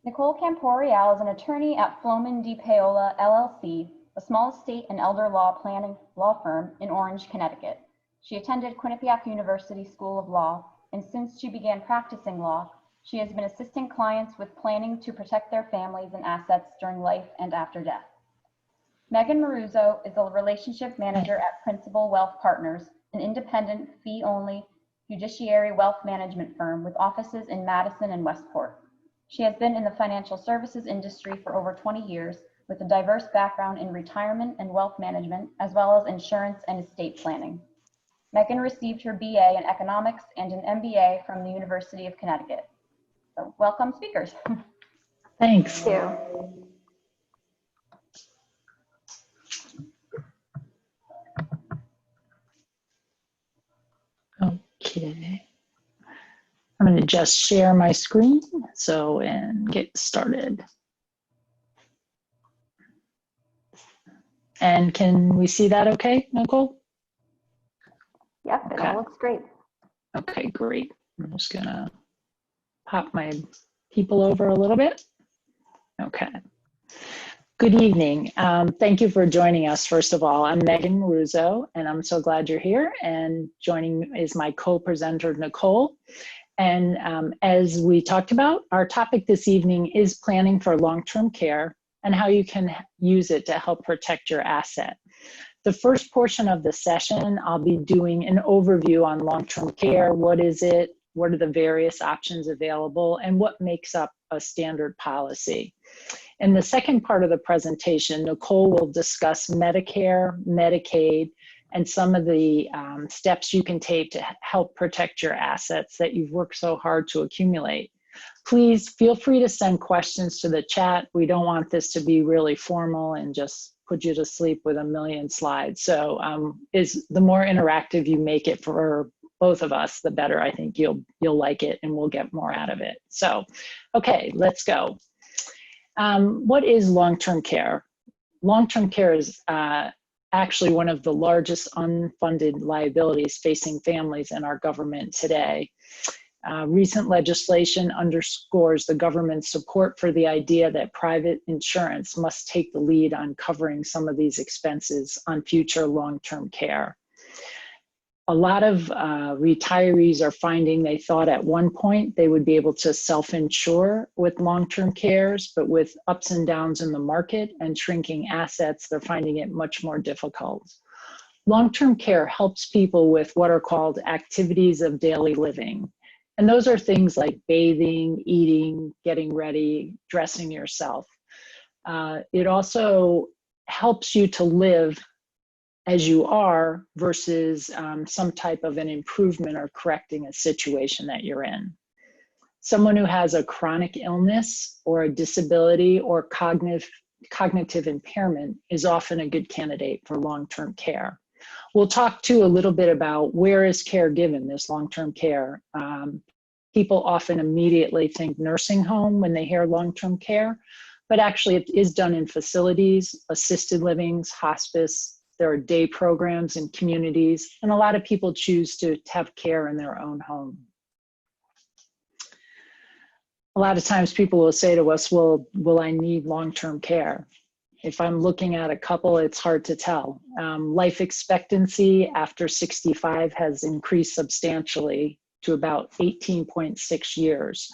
Nicole Camporeale is an attorney at Floman DePaola, LLC, a small estate and elder law planning law firm in Orange, Connecticut. She attended Quinnipiac University School of Law, and since she began practicing law, she has been assisting clients with planning to protect their families and assets during life and after death. Megan Maruzo is a relationship manager at Principal Wealth Partners, an independent, fee-only fiduciary wealth management firm with offices in Madison and Westport. She has been in the financial services industry for over 20 years with a diverse background in retirement and wealth management, as well as insurance and estate planning. Megan received her BA in economics and an MBA from the University of Connecticut. So welcome, speakers. Thanks. Thank you. Okay. I'm going to just share my screen and get started. And can we see that okay, Nicole? Yep, it all looks great. Okay, great. I'm just going to pop my people over a little bit. Okay. Good evening. Thank you for joining us. First of all, I'm Megan Maruzo, and I'm so glad you're here. And joining is my co-presenter, Nicole. And as we talked about, our topic this evening is planning for long-term care and how you can use it to help protect your asset. The first portion of the session, I'll be doing an overview on long-term care. What is it? What are the various options available? And what makes up a standard policy? In the second part of the presentation, Nicole will discuss Medicare, Medicaid, and some of the steps you can take to help protect your assets that you've worked so hard to accumulate. Please feel free to send questions to the chat. We don't want this to be really formal and just put you to sleep with a million slides. So the more interactive you make it for both of us, the better. I think you'll like it and we'll get more out of it. So, okay, let's go. What is long-term care? Long-term care is actually one of the largest unfunded liabilities facing families in our government today. Recent legislation underscores the government's support for the idea that private insurance must take the lead on covering some of these expenses on future long-term care. A lot of retirees are finding they thought at one point they would be able to self-insure with long-term cares, but with ups and downs in the market and shrinking assets, they're finding it much more difficult. Long-term care helps people with what are called activities of daily living. And those are things like bathing, eating, getting ready, dressing yourself. It also helps you to live as you are versus some type of an improvement or correcting a situation that you're in. Someone who has a chronic illness or a disability or cognitive impairment is often a good candidate for long-term care. We'll talk too a little bit about where is care given, this long-term care. People often immediately think nursing home when they hear long-term care, but actually it is done in facilities, assisted livings, hospice. There are day programs in communities, and a lot of people choose to have care in their own home. A lot of times people will say to us, well, will I need long-term care? If I'm looking at a couple, it's hard to tell. Life expectancy after 65 has increased substantially to about 18.6 years.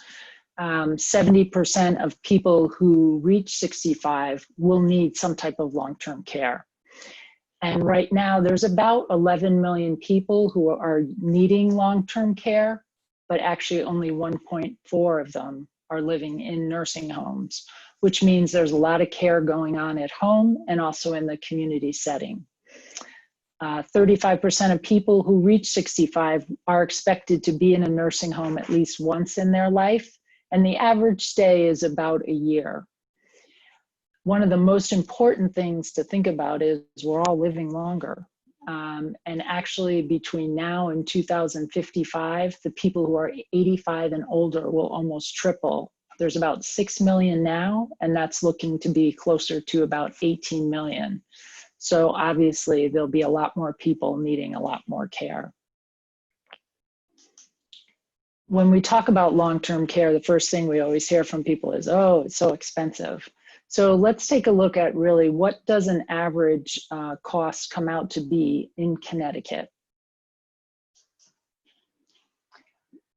70% of people who reach 65 will need some type of long-term care. And right now, there's about 11 million people who are needing long-term care, but actually only 1.4 of them are living in nursing homes, which means there's a lot of care going on at home and also in the community setting. 35% of people who reach 65 are expected to be in a nursing home at least once in their life, and the average stay is about a year. One of the most important things to think about is we're all living longer. And actually between now and 2055, the people who are 85 and older will almost triple. There's about 6 million now, and that's looking to be closer to about 18 million. So obviously there'll be a lot more people needing a lot more care. when we talk about long-term care, the first thing we always hear from people is, oh, it's so expensive. So let's take a look at really what does an average cost come out to be in Connecticut.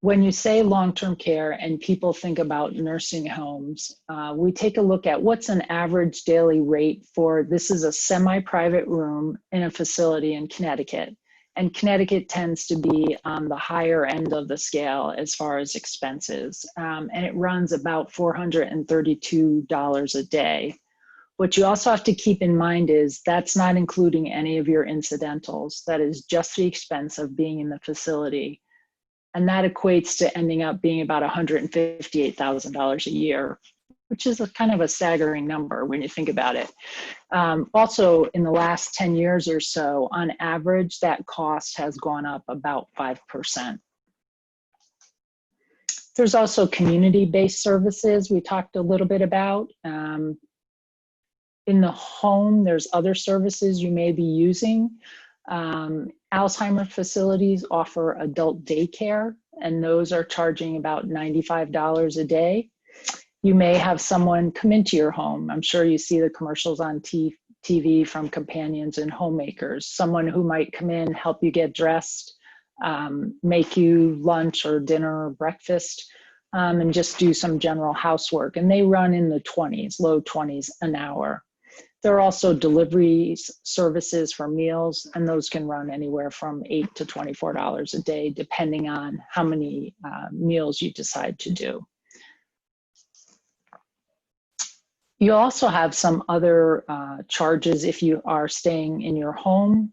When you say long-term care and people think about nursing homes, we take a look at what's an average daily rate for, this is a semi-private room in a facility in Connecticut. And Connecticut tends to be on the higher end of the scale as far as expenses. And it runs about $432 a day. What you also have to keep in mind is that's not including any of your incidentals. That is just the expense of being in the facility. And that equates to ending up being about $158,000 a year, which is a kind of a staggering number when you think about it. Also, in the last 10 years or so, on average, that cost has gone up about 5%. There's also community-based services we talked a little bit about. In the home, there's other services you may be using. Alzheimer facilities offer adult daycare, and those are charging about $95 a day. You may have someone come into your home. I'm sure you see the commercials on TV from companions and homemakers. Someone who might come in, help you get dressed, make you lunch or dinner or breakfast, and just do some general housework. And they run in the 20s, low 20s an hour. There are also delivery services for meals, and those can run anywhere from $8 to $24 a day, depending on how many meals you decide to do. You also have some other charges if you are staying in your home,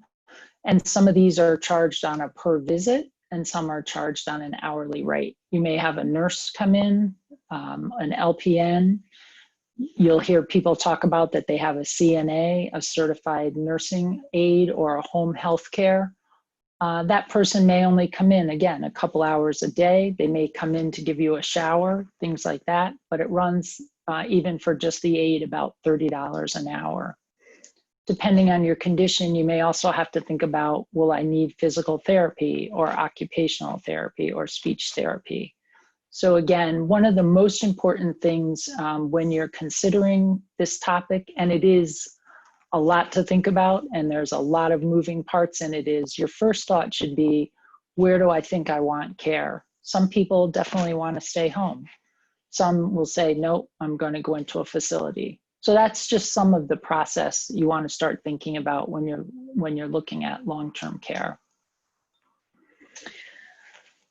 and some of these are charged on a per visit, and some are charged on an hourly rate. You may have a nurse come in, an LPN. You'll hear people talk about that they have a CNA, a certified nursing aide, or a home health care. That person may only come in, again, a couple hours a day. They may come in to give you a shower, things like that, but it runs even for just the aide about $30 an hour. Depending on your condition, you may also have to think about, will I need physical therapy or occupational therapy or speech therapy? So again, one of the most important things when you're considering this topic, and it is a lot to think about, and there's a lot of moving parts in it, is your first thought should be, where do I think I want care? Some people definitely want to stay home. Some will say, nope, I'm going to go into a facility. So that's just some of the process you want to start thinking about when you're looking at long-term care.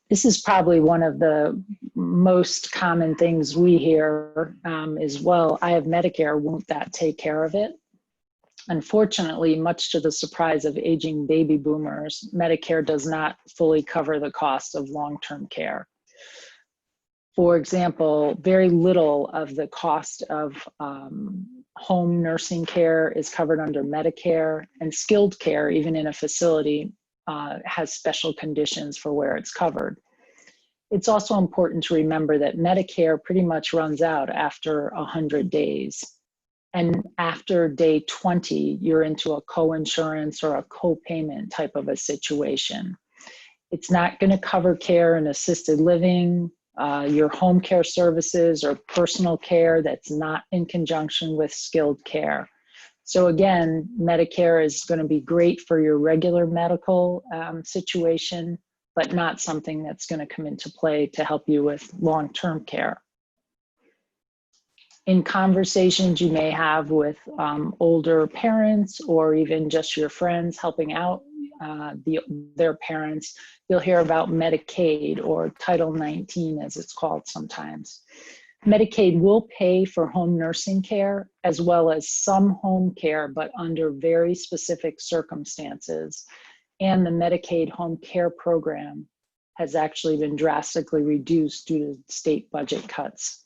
This is probably one of the most common things we hear is, well, I have Medicare, won't that take care of it? Unfortunately, much to the surprise of aging baby boomers, Medicare does not fully cover the cost of long-term care. For example, very little of the cost of home nursing care is covered under Medicare, and skilled care, even in a facility, has special conditions for where it's covered. It's also important to remember that Medicare pretty much runs out after 100 days. And after day 20, you're into a co-insurance or a co-payment type of a situation. It's not going to cover care in assisted living, your home care services, or personal care that's not in conjunction with skilled care. So again, Medicare is going to be great for your regular medical situation, but not something that's going to come into play to help you with long-term care. In conversations you may have with older parents, or even just your friends helping out their parents, you'll hear about Medicaid, or Title 19 as it's called sometimes. Medicaid will pay for home nursing care as well as some home care, but under very specific circumstances. And the Medicaid home care program has actually been drastically reduced due to state budget cuts.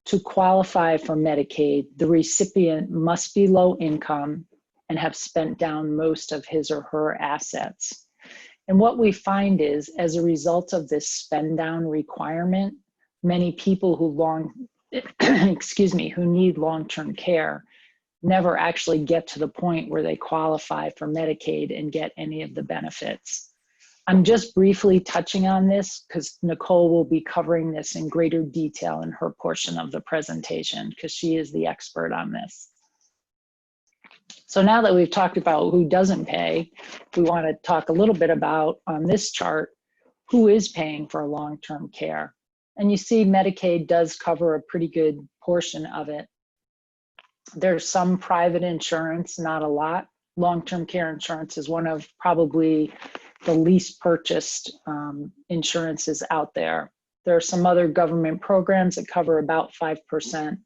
To qualify for Medicaid, the recipient must be low income and have spent down most of his or her assets. And what we find is, as a result of this spend down requirement, many people who who need long-term care never actually get to the point where they qualify for Medicaid and get any of the benefits. I'm just briefly touching on this because Nicole will be covering this in greater detail in her portion of the presentation because she is the expert on this. So now that we've talked about who doesn't pay, we want to talk a little bit about, on this chart, who is paying for long-term care. And you see Medicaid does cover a pretty good portion of it. There's some private insurance, not a lot. Long-term care insurance is one of probably the least purchased insurances out there. There are some other government programs that cover about 5%.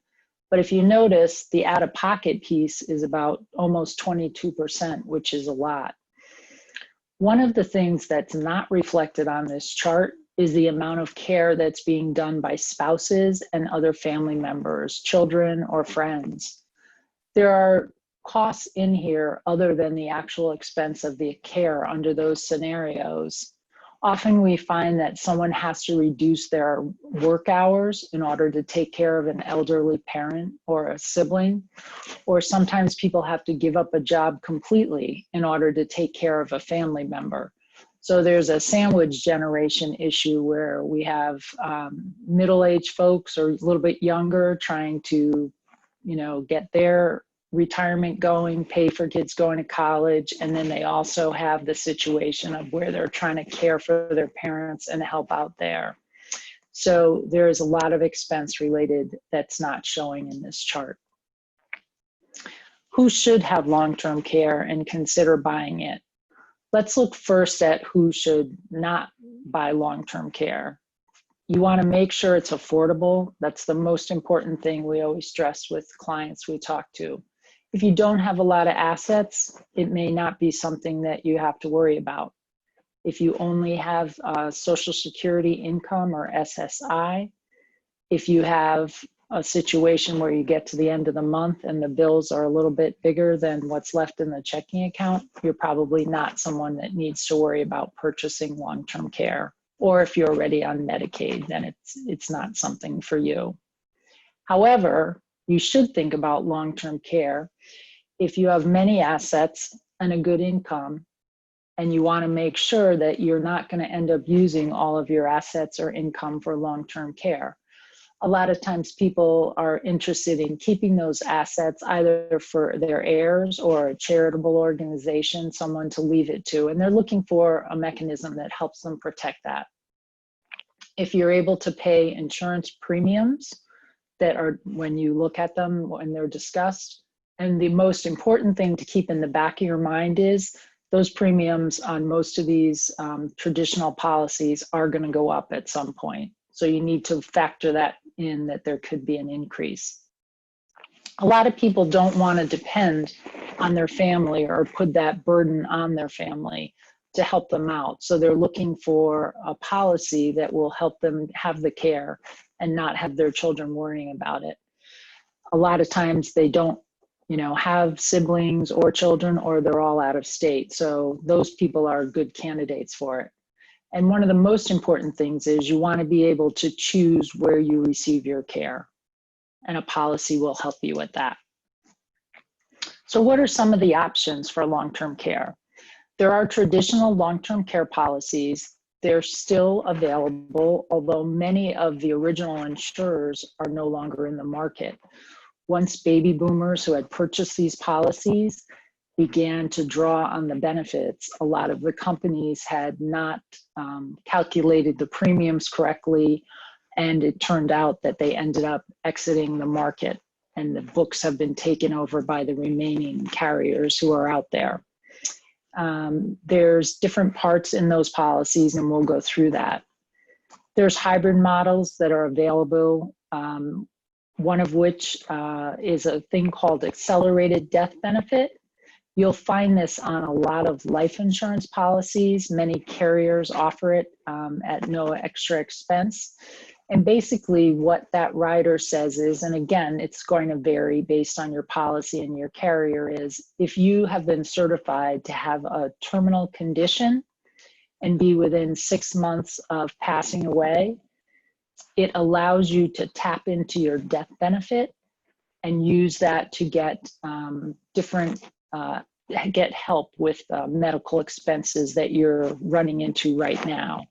But if you notice, the out-of-pocket piece is about almost 22%, which is a lot. One of the things that's not reflected on this chart is the amount of care that's being done by spouses and other family members, children or friends. There are costs in here other than the actual expense of the care under those scenarios. Often we find that someone has to reduce their work hours in order to take care of an elderly parent or a sibling, or sometimes people have to give up a job completely in order to take care of a family member. So there's a sandwich generation issue where we have middle-aged folks or a little bit younger trying to, get their retirement going, pay for kids going to college, and then they also have the situation of where they're trying to care for their parents and help out there. So there is a lot of expense related that's not showing in this chart. Who should have long-term care and consider buying it? Let's look first at who should not buy long-term care. You want to make sure it's affordable. That's the most important thing we always stress with clients we talk to. If you don't have a lot of assets, it may not be something that you have to worry about. If you only have Social Security income or SSI, if you have a situation where you get to the end of the month and the bills are a little bit bigger than what's left in the checking account, you're probably not someone that needs to worry about purchasing long-term care. Or if you're already on Medicaid, then it's not something for you. However, you should think about long-term care if you have many assets and a good income, and you want to make sure that you're not going to end up using all of your assets or income for long-term care. A lot of times people are interested in keeping those assets either for their heirs or a charitable organization, someone to leave it to, and they're looking for a mechanism that helps them protect that. If you're able to pay insurance premiums that are, when you look at them, when they're discussed, and the most important thing to keep in the back of your mind is those premiums on most of these traditional policies are going to go up at some point. So you need to factor that in, that there could be an increase. A lot of people don't want to depend on their family or put that burden on their family to help them out. So they're looking for a policy that will help them have the care and not have their children worrying about it. A lot of times they don't, have siblings or children, or they're all out of state. So those people are good candidates for it. And one of the most important things is you want to be able to choose where you receive your care, and a policy will help you with that. So what are some of the options for long-term care? There are traditional long-term care policies. They're still available, although many of the original insurers are no longer in the market. Once baby boomers who had purchased these policies began to draw on the benefits, a lot of the companies had not calculated the premiums correctly, and it turned out that they ended up exiting the market, and the books have been taken over by the remaining carriers who are out there. There's different parts in those policies, and we'll go through that. There's hybrid models that are available, one of which is a thing called accelerated death benefit. You'll find this on a lot of life insurance policies. Many carriers offer it at no extra expense. And basically what that rider says is, and again, it's going to vary based on your policy and your carrier, is if you have been certified to have a terminal condition and be within 6 months of passing away, it allows you to tap into your death benefit and use that to get different get help with medical expenses that you're running into right now.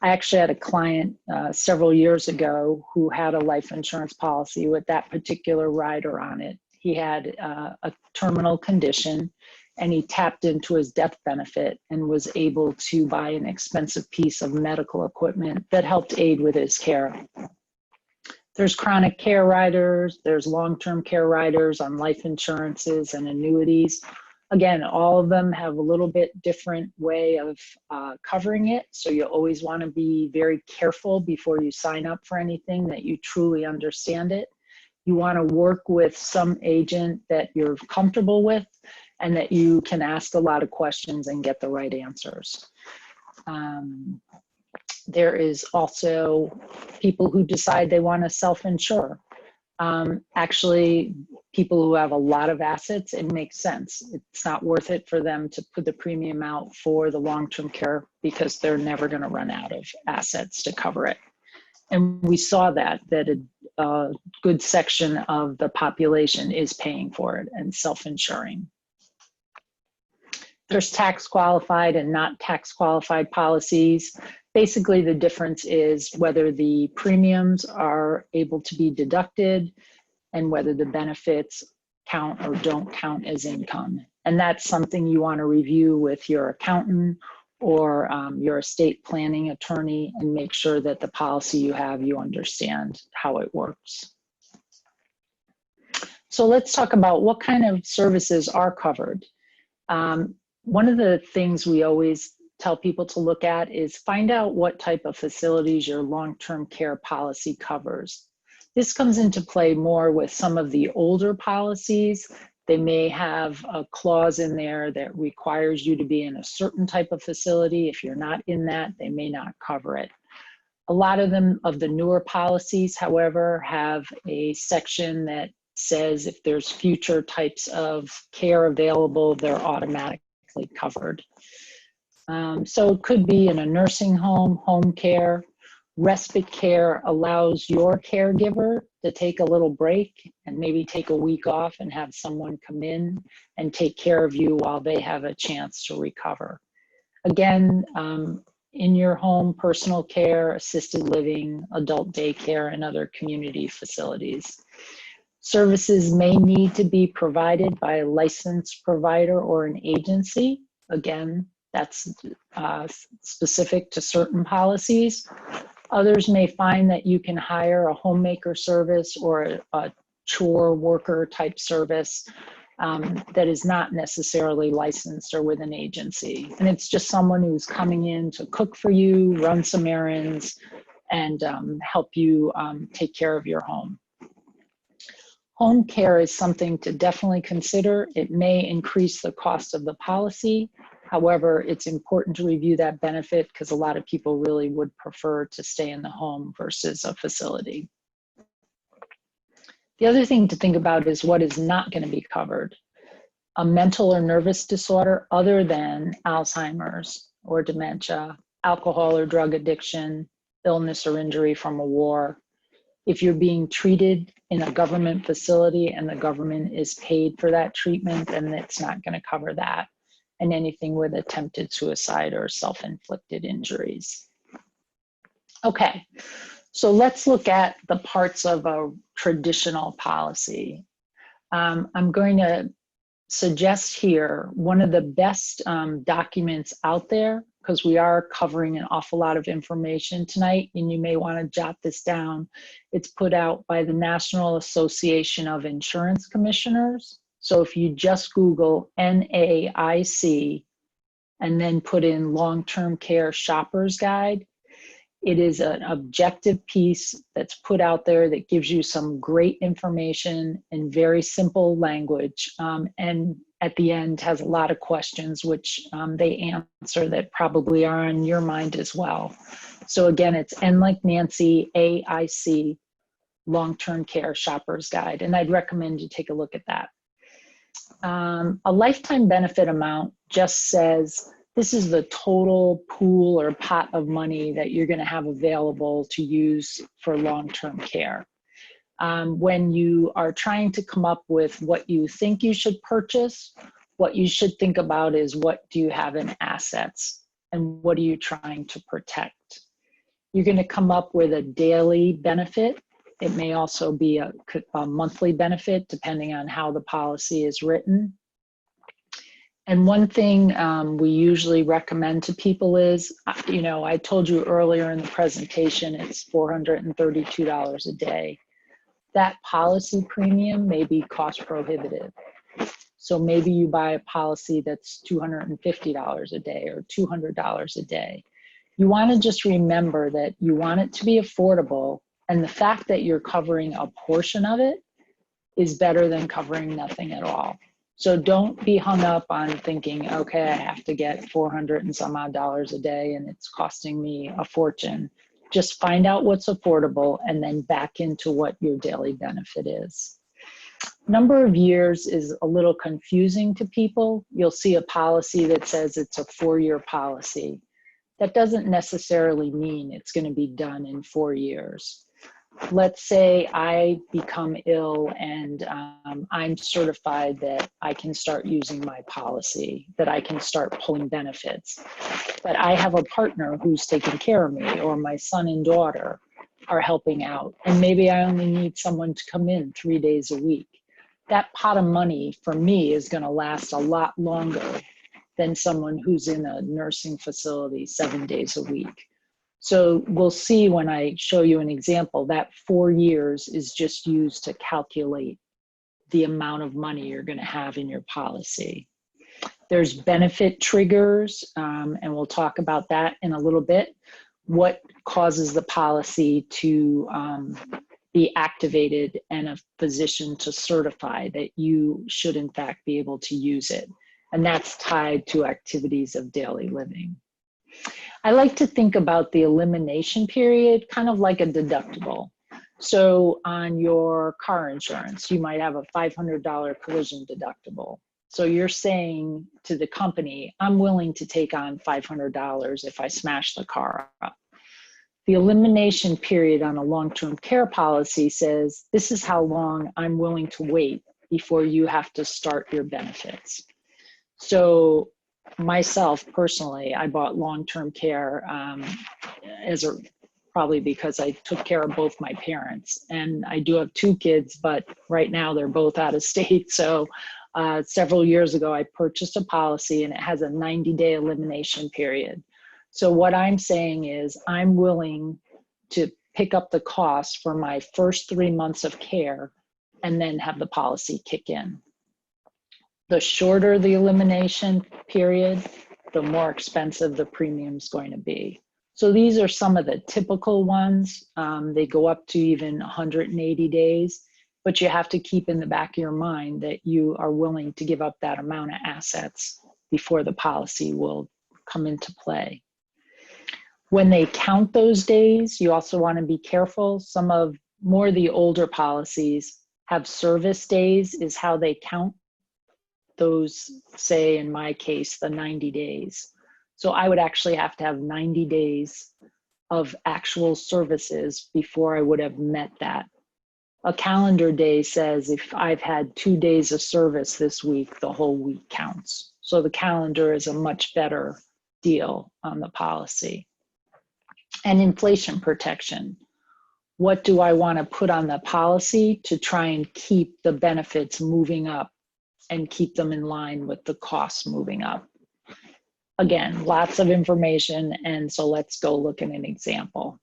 I actually had a client several years ago who had a life insurance policy with that particular rider on it. He had a terminal condition, and he tapped into his death benefit and was able to buy an expensive piece of medical equipment that helped aid with his care. There's chronic care riders, there's long-term care riders on life insurances and annuities. Again, all of them have a little bit different way of covering it. So you always want to be very careful before you sign up for anything that you truly understand it. You want to work with some agent that you're comfortable with and that you can ask a lot of questions and get the right answers. There is also people who decide they want to self-insure. Actually, people who have a lot of assets, it makes sense. It's not worth it for them to put the premium out for the long-term care because they're never going to run out of assets to cover it. And we saw that a good section of the population is paying for it and self-insuring. There's tax qualified and not tax qualified policies. Basically, the difference is whether the premiums are able to be deducted and whether the benefits count or don't count as income. And that's something you want to review with your accountant or your estate planning attorney and make sure that the policy you have, you understand how it works. So let's talk about what kind of services are covered. One of the things we always tell people to look at is find out what type of facilities your long-term care policy covers. This comes into play more with some of the older policies. They may have a clause in there that requires you to be in a certain type of facility. If you're not in that, they may not cover it. A lot of them, of the newer policies, however, have a section that says if there's future types of care available, they're automatically covered. So it could be in a nursing home, home care. Respite care allows your caregiver to take a little break and maybe take a week off and have someone come in and take care of you while they have a chance to recover. Again, in your home, personal care, assisted living, adult daycare, and other community facilities. Services may need to be provided by a licensed provider or an agency. Again, that's specific to certain policies. Others may find that you can hire a homemaker service or a chore worker type service that is not necessarily licensed or with an agency. And it's just someone who's coming in to cook for you, run some errands, and help you take care of your home. Home care is something to definitely consider. It may increase the cost of the policy. However, it's important to review that benefit because a lot of people really would prefer to stay in the home versus a facility. The other thing to think about is what is not going to be covered. A mental or nervous disorder other than Alzheimer's or dementia, alcohol or drug addiction, illness or injury from a war. If you're being treated in a government facility and the government is paid for that treatment, then it's not going to cover that. And anything with attempted suicide or self-inflicted injuries. Okay, so let's look at the parts of a traditional policy. I'm going to suggest here one of the best documents out there, because we are covering an awful lot of information tonight, and you may want to jot this down. It's put out by the National Association of Insurance Commissioners. So if you just Google NAIC and then put in Long-Term Care Shopper's Guide, it is an objective piece that's put out there that gives you some great information in very simple language, and at the end has a lot of questions which they answer that probably are on your mind as well. So again, it's N like Nancy, AIC, Long-Term Care Shopper's Guide, and I'd recommend you take a look at that. A lifetime benefit amount just says this is the total pool or pot of money that you're going to have available to use for long-term care. When you are trying to come up with what you think you should purchase what you should think about is, what do you have in assets and what are you trying to protect? You're going to come up with a daily benefit. It may also be a monthly benefit depending on how the policy is written. And one thing we usually recommend to people is, I told you earlier in the presentation, it's $432 a day. That policy premium may be cost prohibitive. So maybe you buy a policy that's $250 a day or $200 a day. You want to just remember that you want it to be affordable, and the fact that you're covering a portion of it is better than covering nothing at all. So don't be hung up on thinking, okay, I have to get 400 and some odd dollars a day and it's costing me a fortune. Just find out what's affordable and then back into what your daily benefit is. Number of years is a little confusing to people. You'll see a policy that says it's a 4-year policy. That doesn't necessarily mean it's going to be done in 4 years. Let's say I become ill and I'm certified that I can start using my policy, that I can start pulling benefits. But I have a partner who's taking care of me, or my son and daughter are helping out. And maybe I only need someone to come in 3 days a week. That pot of money for me is going to last a lot longer than someone who's in a nursing facility 7 days a week. So we'll see when I show you an example, that 4 years is just used to calculate the amount of money you're going to have in your policy. There's benefit triggers, and we'll talk about that in a little bit. What causes the policy to be activated and a physician to certify that you should in fact be able to use it. And that's tied to activities of daily living. I like to think about the elimination period kind of like a deductible. So on your car insurance, you might have a $500 collision deductible. So you're saying to the company, I'm willing to take on $500 if I smash the car up. The elimination period on a long-term care policy says, this is how long I'm willing to wait before you have to start your benefits. So myself personally, I bought long-term care probably because I took care of both my parents. And I do have 2 kids, but right now they're both out of state. So several years ago, I purchased a policy and it has a 90-day elimination period. So what I'm saying is I'm willing to pick up the cost for my first 3 months of care and then have the policy kick in. The shorter the elimination period, the more expensive the premium is going to be. So these are some of the typical ones. They go up to even 180 days, but you have to keep in the back of your mind that you are willing to give up that amount of assets before the policy will come into play. When they count those days, you also want to be careful. Some of more of the older policies have service days is how they count those, say in my case, the 90 days. So I would actually have to have 90 days of actual services before I would have met that. A calendar day says if I've had 2 days of service this week, the whole week counts. So the calendar is a much better deal on the policy. And inflation protection. What do I want to put on the policy to try and keep the benefits moving up and keep them in line with the costs moving up? Again, lots of information, and so let's go look at an example.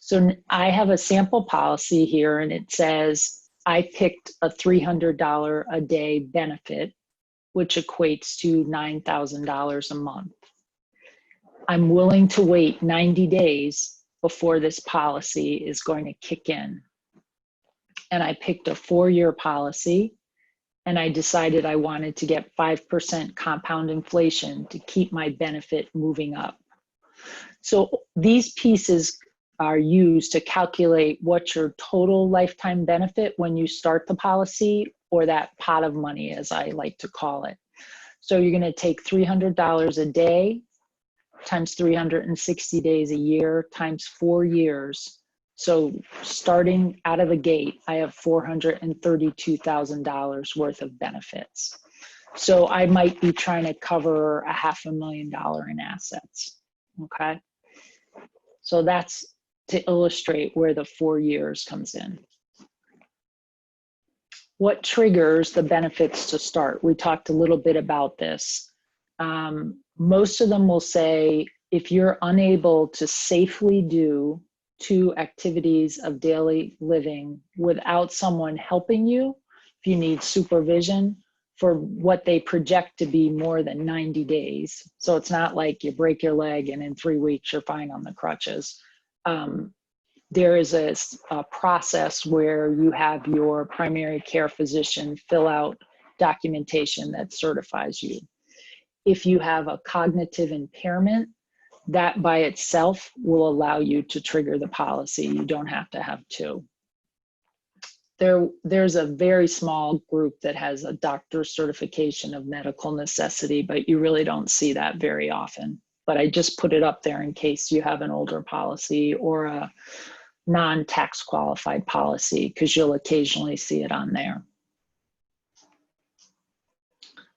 So I have a sample policy here, and it says I picked a $300 a day benefit, which equates to $9,000 a month. I'm willing to wait 90 days before this policy is going to kick in. And I picked a 4-year policy, and I decided I wanted to get 5% compound inflation to keep my benefit moving up. So these pieces are used to calculate what your total lifetime benefit when you start the policy, or that pot of money, as I like to call it. So you're going to take $300 a day times 360 days a year times 4 years. So starting out of the gate, I have $432,000 worth of benefits. So I might be trying to cover $500,000 in assets, okay? So that's to illustrate where the 4 years comes in. What triggers the benefits to start? We talked a little bit about this. Most of them will say, if you're unable to safely do 2 activities of daily living without someone helping you, if you need supervision for what they project to be more than 90 days. So it's not like you break your leg and in 3 weeks you're fine on the crutches. There is a process where you have your primary care physician fill out documentation that certifies you. If you have a cognitive impairment, that by itself will allow you to trigger the policy. You don't have to have 2. There's a very small group that has a doctor's certification of medical necessity, but you really don't see that very often. But I just put it up there in case you have an older policy or a non-tax qualified policy, because you'll occasionally see it on there.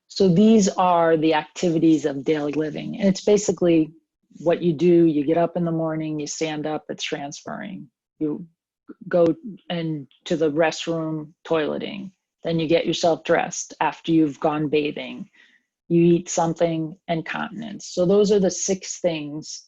So these are the activities of daily living. And it's basically what you do. You get up in the morning, you stand up, it's transferring. You go and to the restroom, toileting. Then you get yourself dressed after you've gone bathing. You eat something, and continence. So those are the 6 things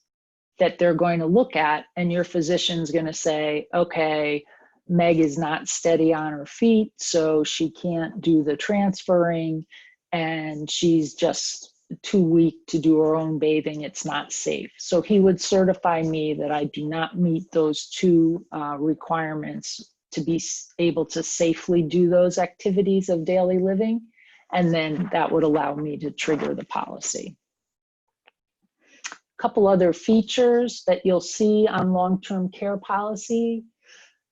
that they're going to look at, and your physician's going to say, okay, Meg is not steady on her feet, so she can't do the transferring, and she's just too weak to do her own bathing. It's not safe. So he would certify me that I do not meet those 2 requirements to be able to safely do those activities of daily living, and then that would allow me to trigger the policy. Couple other features that you'll see on long-term care policy.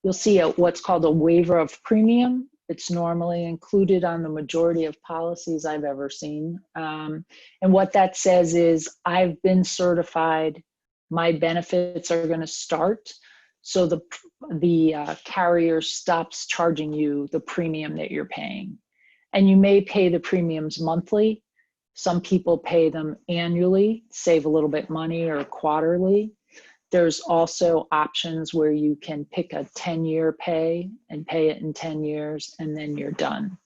You'll see what's called a waiver of premium. It's normally included on the majority of policies I've ever seen. And what that says is, I've been certified, my benefits are going to start. So the carrier stops charging you the premium that you're paying. And you may pay the premiums monthly. Some people pay them annually, save a little bit money, or quarterly. There's also options where you can pick a 10-year pay and pay it in 10 years, and then you're done.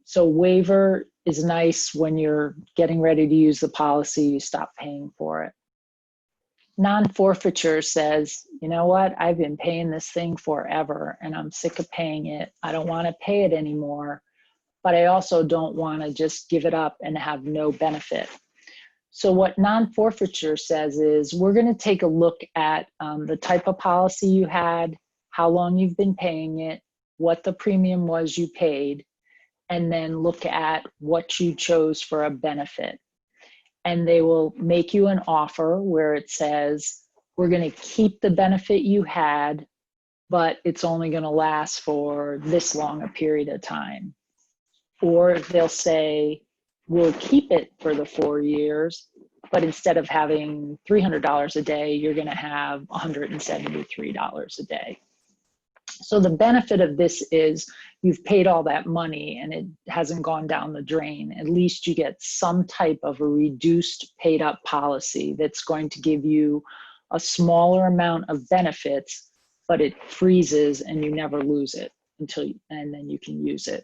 So waiver is nice when you're getting ready to use the policy, you stop paying for it. Non-forfeiture says, you know what, I've been paying this thing forever and I'm sick of paying it. I don't want to pay it anymore. But I also don't want to just give it up and have no benefit. So what non-forfeiture says is, we're going to take a look at the type of policy you had, how long you've been paying it, what the premium was you paid, and then look at what you chose for a benefit. And they will make you an offer where it says, we're going to keep the benefit you had, but it's only going to last for this long a period of time. Or they'll say, we'll keep it for the 4 years, but instead of having $300 a day, you're going to have $173 a day. So the benefit of this is, you've paid all that money and it hasn't gone down the drain. At least you get some type of a reduced paid up policy that's going to give you a smaller amount of benefits, but it freezes and you never lose it and then you can use it.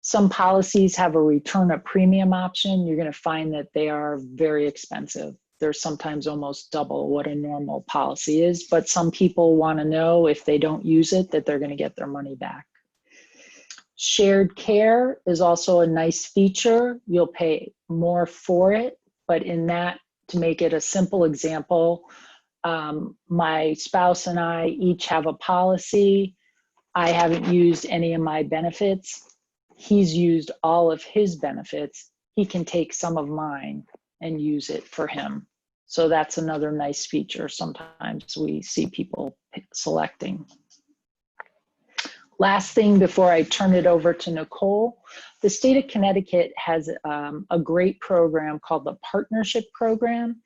Some policies have a return of premium option. You're going to find that they are very expensive. They're sometimes almost double what a normal policy is, but some people want to know, if they don't use it, that they're going to get their money back. Shared care is also a nice feature. You'll pay more for it, but in that, to make it a simple example, my spouse and I each have a policy. I haven't used any of my benefits. He's used all of his benefits. He can take some of mine and use it for him. So that's another nice feature sometimes we see people selecting. Last thing before I turn it over to Nicole, the state of Connecticut has a great program called the Partnership Program,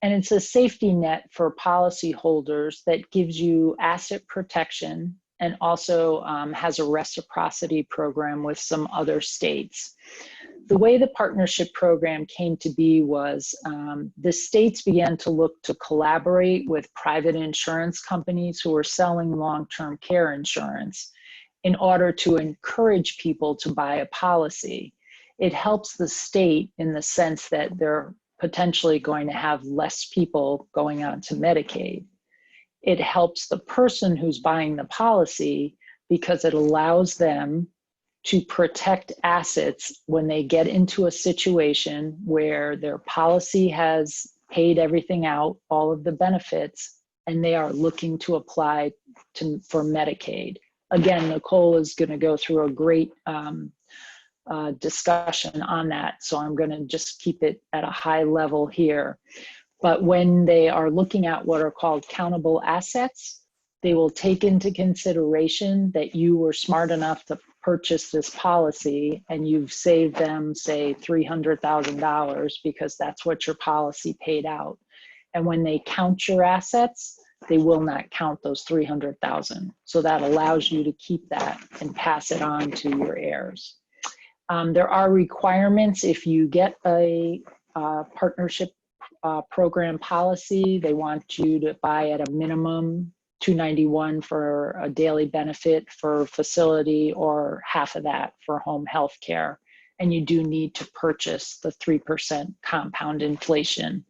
and it's a safety net for policyholders that gives you asset protection and also has a reciprocity program with some other states. The way the partnership program came to be was the states began to look to collaborate with private insurance companies who were selling long-term care insurance in order to encourage people to buy a policy. It helps the state in the sense that they're potentially going to have less people going on to Medicaid. It helps the person who's buying the policy because it allows them to protect assets when they get into a situation where their policy has paid everything out, all of the benefits, and they are looking to apply for Medicaid. Again, Nicole is going to go through a great discussion on that, so I'm going to just keep it at a high level here. But when they are looking at what are called countable assets, they will take into consideration that you were smart enough to purchase this policy and you've saved them, say, $300,000 because that's what your policy paid out. And when they count your assets, they will not count those 300,000. So that allows you to keep that and pass it on to your heirs. There are requirements if you get a partnership program policy. They want you to buy at a minimum $291 for a daily benefit for facility or half of that for home health care. And you do need to purchase the 3% compound inflation.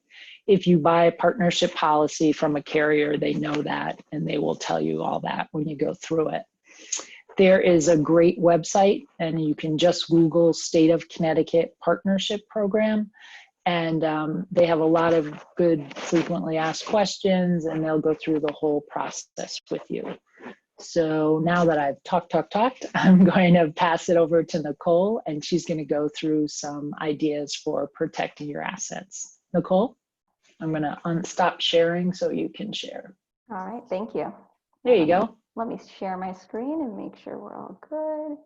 If you buy a partnership policy from a carrier, they know that and they will tell you all that when you go through it. There is a great website and you can just Google State of Connecticut Partnership Program. And they have a lot of good frequently asked questions and they'll go through the whole process with you. So now that I've talked, I'm going to pass it over to Nicole and she's going to go through some ideas for protecting your assets. Nicole, I'm going to stop sharing so you can share. All right, thank you. There you go. Let me share my screen and make sure we're all good.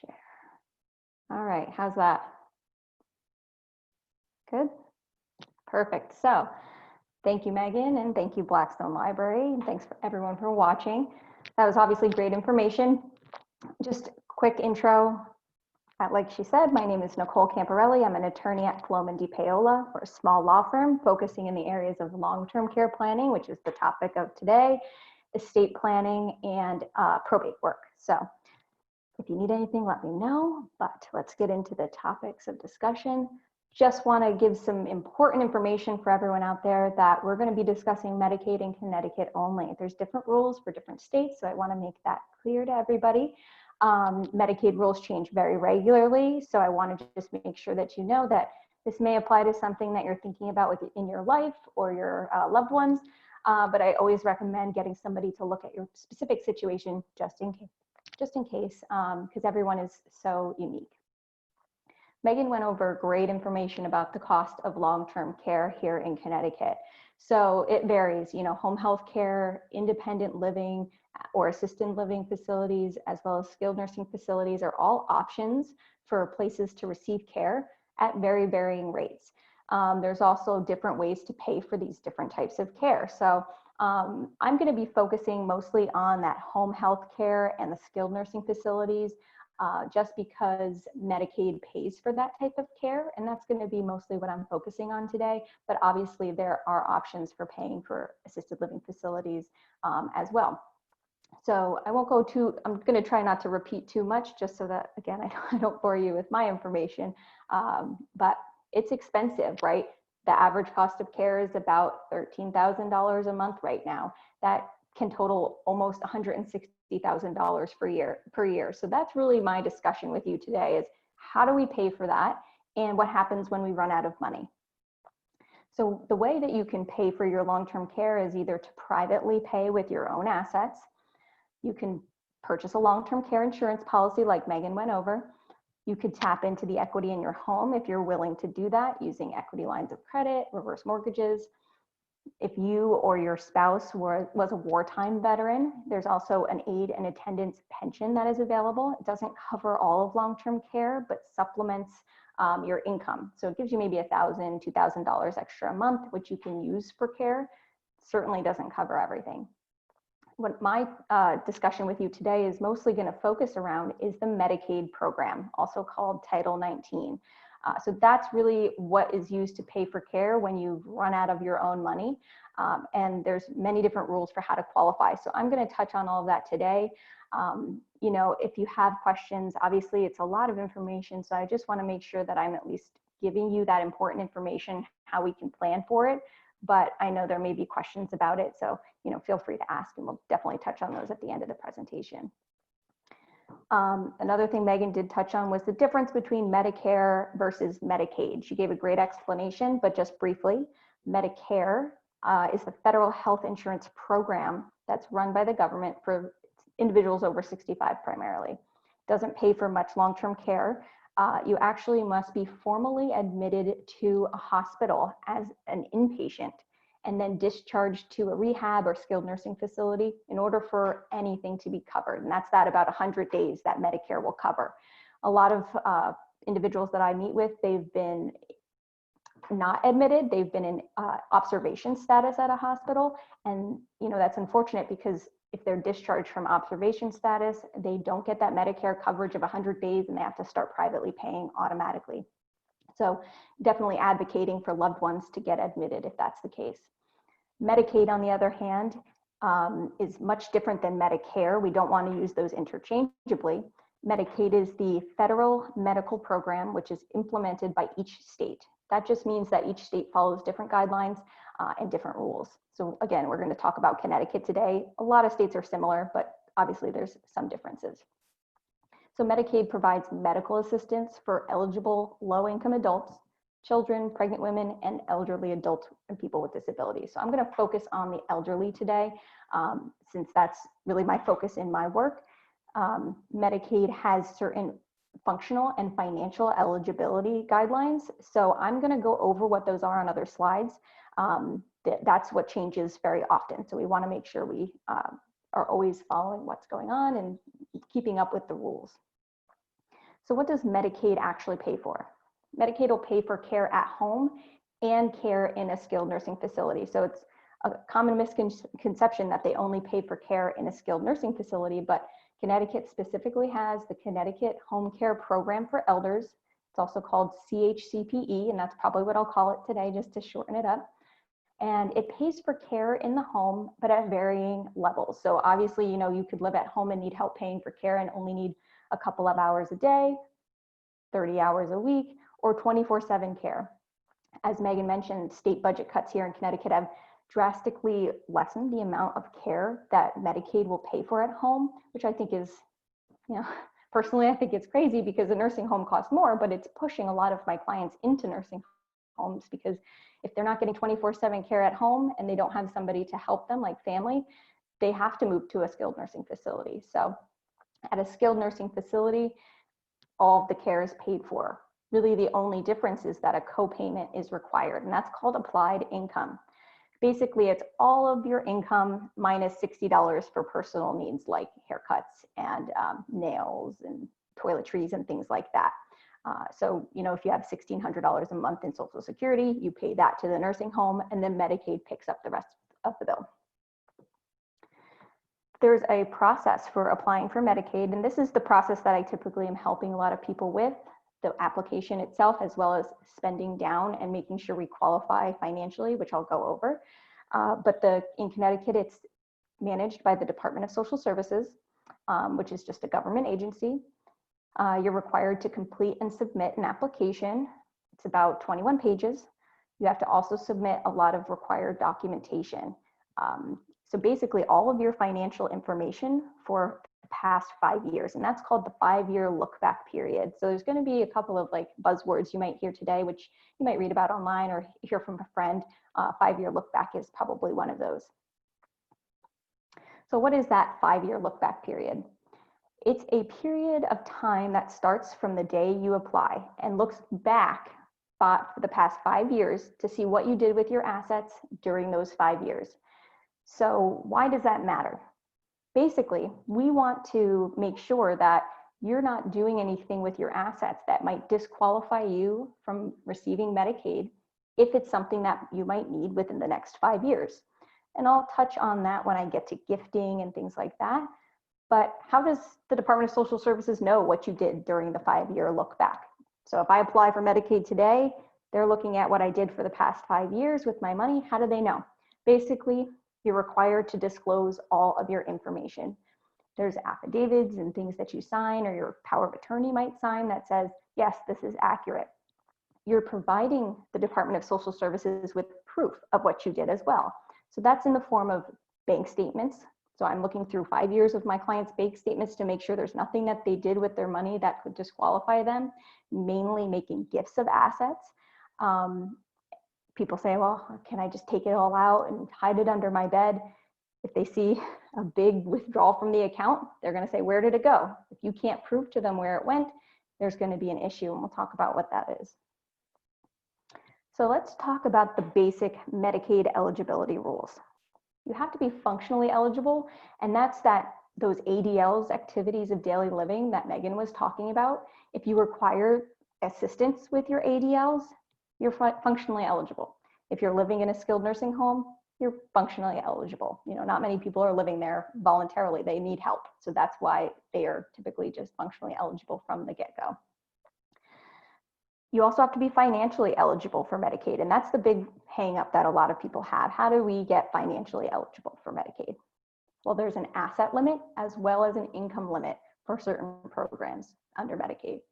Share. All right, how's that? Good? Perfect. So thank you, Megan, and thank you, Blackstone Library, and thanks for everyone for watching. That was obviously great information. Just a quick intro. Like she said, my name is Nicole Camporeale. I'm an attorney at Floman DePaola. We're a small law firm focusing in the areas of long-term care planning, which is the topic of today, estate planning, and probate work. So if you need anything, let me know, but let's get into the topics of discussion. Just want to give some important information for everyone out there that we're going to be discussing Medicaid in Connecticut only. There's different rules for different states, so I want to make that clear to everybody. Medicaid rules change very regularly, so I want to just make sure that you know that this may apply to something that you're thinking about in your life or your loved ones, but I always recommend getting somebody to look at your specific situation just in case, because everyone is so unique. Megan went over great information about the cost of long-term care here in Connecticut. So it varies, you know, home health care, independent living, or assisted living facilities, as well as skilled nursing facilities are all options for places to receive care at very varying rates. There's also different ways to pay for these different types of care. So I'm going to be focusing mostly on that home health care and the skilled nursing facilities. Just because Medicaid pays for that type of care, and that's going to be mostly what I'm focusing on today, but obviously there are options for paying for assisted living facilities as well. So I won't go I'm going to try not to repeat too much just so that, again, I don't bore you with my information, but it's expensive, right? The average cost of care is about $13,000 a month right now. That can total almost $160,000 per year. So that's really my discussion with you today is how do we pay for that and what happens when we run out of money? So the way that you can pay for your long-term care is either to privately pay with your own assets. You can purchase a long-term care insurance policy like Megan went over. You could tap into the equity in your home if you're willing to do that using equity lines of credit, reverse mortgages. If you or your spouse was a wartime veteran, there's also an aid and attendance pension that is available. It doesn't cover all of long-term care, but supplements your income. So it gives you maybe $1,000, $2,000 extra a month, which you can use for care. Certainly doesn't cover everything. what my discussion with you today is mostly going to focus around is the Medicaid program, also called Title 19. So that's really what is used to pay for care when you've run out of your own money. And there's many different rules for how to qualify. So I'm going to touch on all of that today. You know, if you have questions, obviously it's a lot of information. So I just want to make sure that I'm at least giving you that important information, how we can plan for it. But I know there may be questions about it. So, you know, feel free to ask and we'll definitely touch on those at the end of the presentation. Another thing Megan did touch on was the difference between Medicare versus Medicaid. She gave a great explanation, but just briefly, Medicare is the federal health insurance program that's run by the government for individuals over 65 primarily. Doesn't pay for much long-term care. You actually must be formally admitted to a hospital as an inpatient and then discharged to a rehab or skilled nursing facility in order for anything to be covered. And that's about 100 days that Medicare will cover. A lot of individuals that I meet with, they've been not admitted, they've been in observation status at a hospital. And you know, that's unfortunate because if they're discharged from observation status, they don't get that Medicare coverage of 100 days and they have to start privately paying automatically. So definitely advocating for loved ones to get admitted if that's the case. Medicaid, on the other hand, is much different than Medicare. We don't want to use those interchangeably. Medicaid is the federal medical program, which is implemented by each state. That just means that each state follows different guidelines and different rules. So again, we're going to talk about Connecticut today. A lot of states are similar, but obviously there's some differences. So Medicaid provides medical assistance for eligible low-income adults, children, pregnant women, and elderly adults and people with disabilities. So I'm going to focus on the elderly today, since that's really my focus in my work. Medicaid has certain functional and financial eligibility guidelines. So I'm going to go over what those are on other slides. That's what changes very often. So we want to make sure we are always following what's going on and keeping up with the rules. So what does Medicaid actually pay for? Medicaid will pay for care at home and care in a skilled nursing facility. So it's a common misconception that they only pay for care in a skilled nursing facility, but Connecticut specifically has the Connecticut Home Care Program for Elders. It's also called CHCPE, and that's probably what I'll call it today just to shorten it up. And it pays for care in the home, but at varying levels. So obviously, you know, you could live at home and need help paying for care and only need a couple of hours a day, 30 hours a week, or 24/7 care. As Megan mentioned, state budget cuts here in Connecticut have drastically lessened the amount of care that Medicaid will pay for at home, which I think is, you know, personally, I think it's crazy because a nursing home costs more, but it's pushing a lot of my clients into nursing homes because if they're not getting 24/7 care at home and they don't have somebody to help them, like family, they have to move to a skilled nursing facility. So at a skilled nursing facility, all of the care is paid for. Really, the only difference is that a co-payment is required, and that's called applied income. Basically, it's all of your income minus $60 for personal needs like haircuts and nails and toiletries and things like that. So, you know, if you have $1,600 a month in Social Security, you pay that to the nursing home, and then Medicaid picks up the rest of the bill. There's a process for applying for Medicaid, and this is the process that I typically am helping a lot of people with, the application itself, as well as spending down and making sure we qualify financially, which I'll go over. But in Connecticut, it's managed by the Department of Social Services, which is just a government agency. You're required to complete and submit an application. It's about 21 pages. You have to also submit a lot of required documentation. So basically all of your financial information for the past 5 years, and that's called the 5-year look back period. So there's going to be a couple of like buzzwords you might hear today, which you might read about online or hear from a friend. 5-year look back is probably one of those. So what is that 5-year look back period? It's a period of time that starts from the day you apply and looks back for the past 5 years to see what you did with your assets during those 5 years. So why does that matter? Basically, we want to make sure that you're not doing anything with your assets that might disqualify you from receiving Medicaid if it's something that you might need within the next 5 years. And I'll touch on that when I get to gifting and things like that. But how does the Department of Social Services know what you did during the 5-year look back? So if I apply for Medicaid today, they're looking at what I did for the past 5 years with my money. How do they know? Basically, you're required to disclose all of your information. There's affidavits and things that you sign, or your power of attorney might sign that says, yes, this is accurate. You're providing the Department of Social Services with proof of what you did as well. So that's in the form of bank statements. So I'm looking through 5 years of my clients' bank statements to make sure there's nothing that they did with their money that could disqualify them, mainly making gifts of assets. People say, well, can I just take it all out and hide it under my bed? If they see a big withdrawal from the account, they're going to say, where did it go? If you can't prove to them where it went, there's going to be an issue, and we'll talk about what that is. So let's talk about the basic Medicaid eligibility rules. You have to be functionally eligible, and that's those ADLs, activities of daily living, that Megan was talking about. If you require assistance with your ADLs, you're functionally eligible. If you're living in a skilled nursing home, you're functionally eligible. You know, not many people are living there voluntarily. They need help. So that's why they are typically just functionally eligible from the get-go. You also have to be financially eligible for Medicaid. And that's the big hang up that a lot of people have. How do we get financially eligible for Medicaid? Well, there's an asset limit as well as an income limit for certain programs under Medicaid.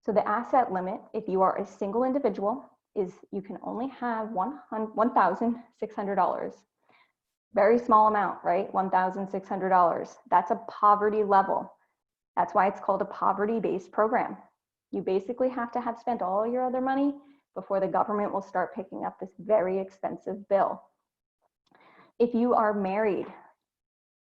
So the asset limit, if you are a single individual, is you can only have $1,600. Very small amount, right? $1,600. That's a poverty level. That's why it's called a poverty-based program. You basically have to have spent all your other money before the government will start picking up this very expensive bill. If you are married,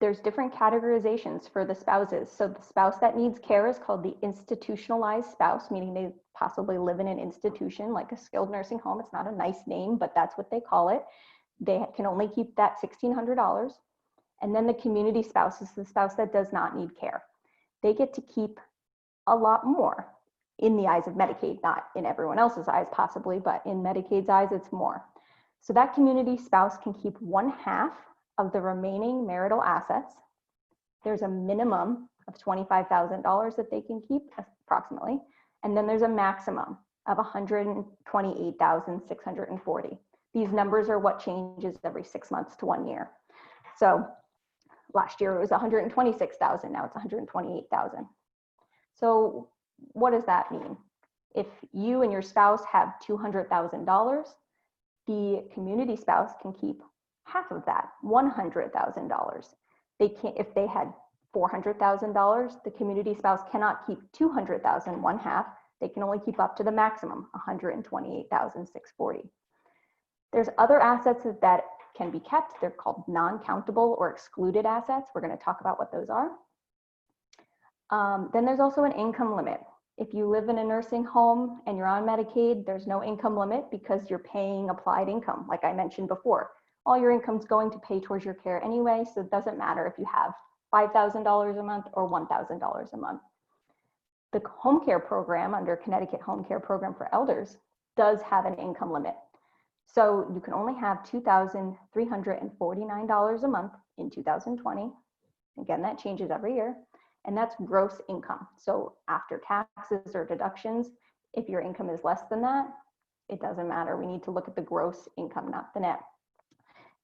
there's different categorizations for the spouses. So the spouse that needs care is called the institutionalized spouse, meaning they possibly live in an institution like a skilled nursing home. It's not a nice name, but that's what they call it. They can only keep that $1,600. And then the community spouse is the spouse that does not need care. They get to keep a lot more in the eyes of Medicaid, not in everyone else's eyes possibly, but in Medicaid's eyes, it's more. So that community spouse can keep 1/2 of the remaining marital assets. There's a minimum of $25,000 that they can keep approximately. And then there's a maximum of $128,640. These numbers are what changes every 6 months to 1 year. So last year it was 126,000, now it's 128,000. So what does that mean? If you and your spouse have $200,000, the community spouse can keep half of that, $100,000. They can't, if they had $400,000, the community spouse cannot keep $200,000, 1/2. They can only keep up to the maximum, $128,640. There's other assets that can be kept. They're called non-countable or excluded assets. We're going to talk about what those are. Then there's also an income limit. If you live in a nursing home and you're on Medicaid, there's no income limit because you're paying applied income, like I mentioned before. All your income's going to pay towards your care anyway, so it doesn't matter if you have $5,000 a month or $1,000 a month. The home care program under Connecticut Home Care Program for Elders does have an income limit. So you can only have $2,349 a month in 2020. Again, that changes every year. And that's gross income. So after taxes or deductions, if your income is less than that, it doesn't matter. We need to look at the gross income, not the net.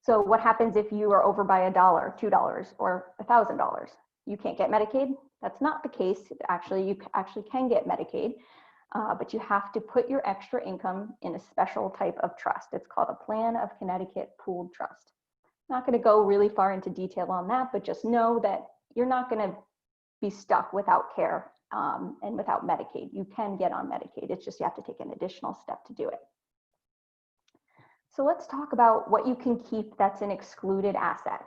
So what happens if you are over by $1, $2, or $1,000? You can't get Medicaid? That's not the case. Actually, you actually can get Medicaid, but you have to put your extra income in a special type of trust. It's called a Plan of Connecticut Pooled Trust. I'm not going to go really far into detail on that, but just know that you're not going to be stuck without care and without Medicaid. You can get on Medicaid. It's just you have to take an additional step to do it. So let's talk about what you can keep that's an excluded asset.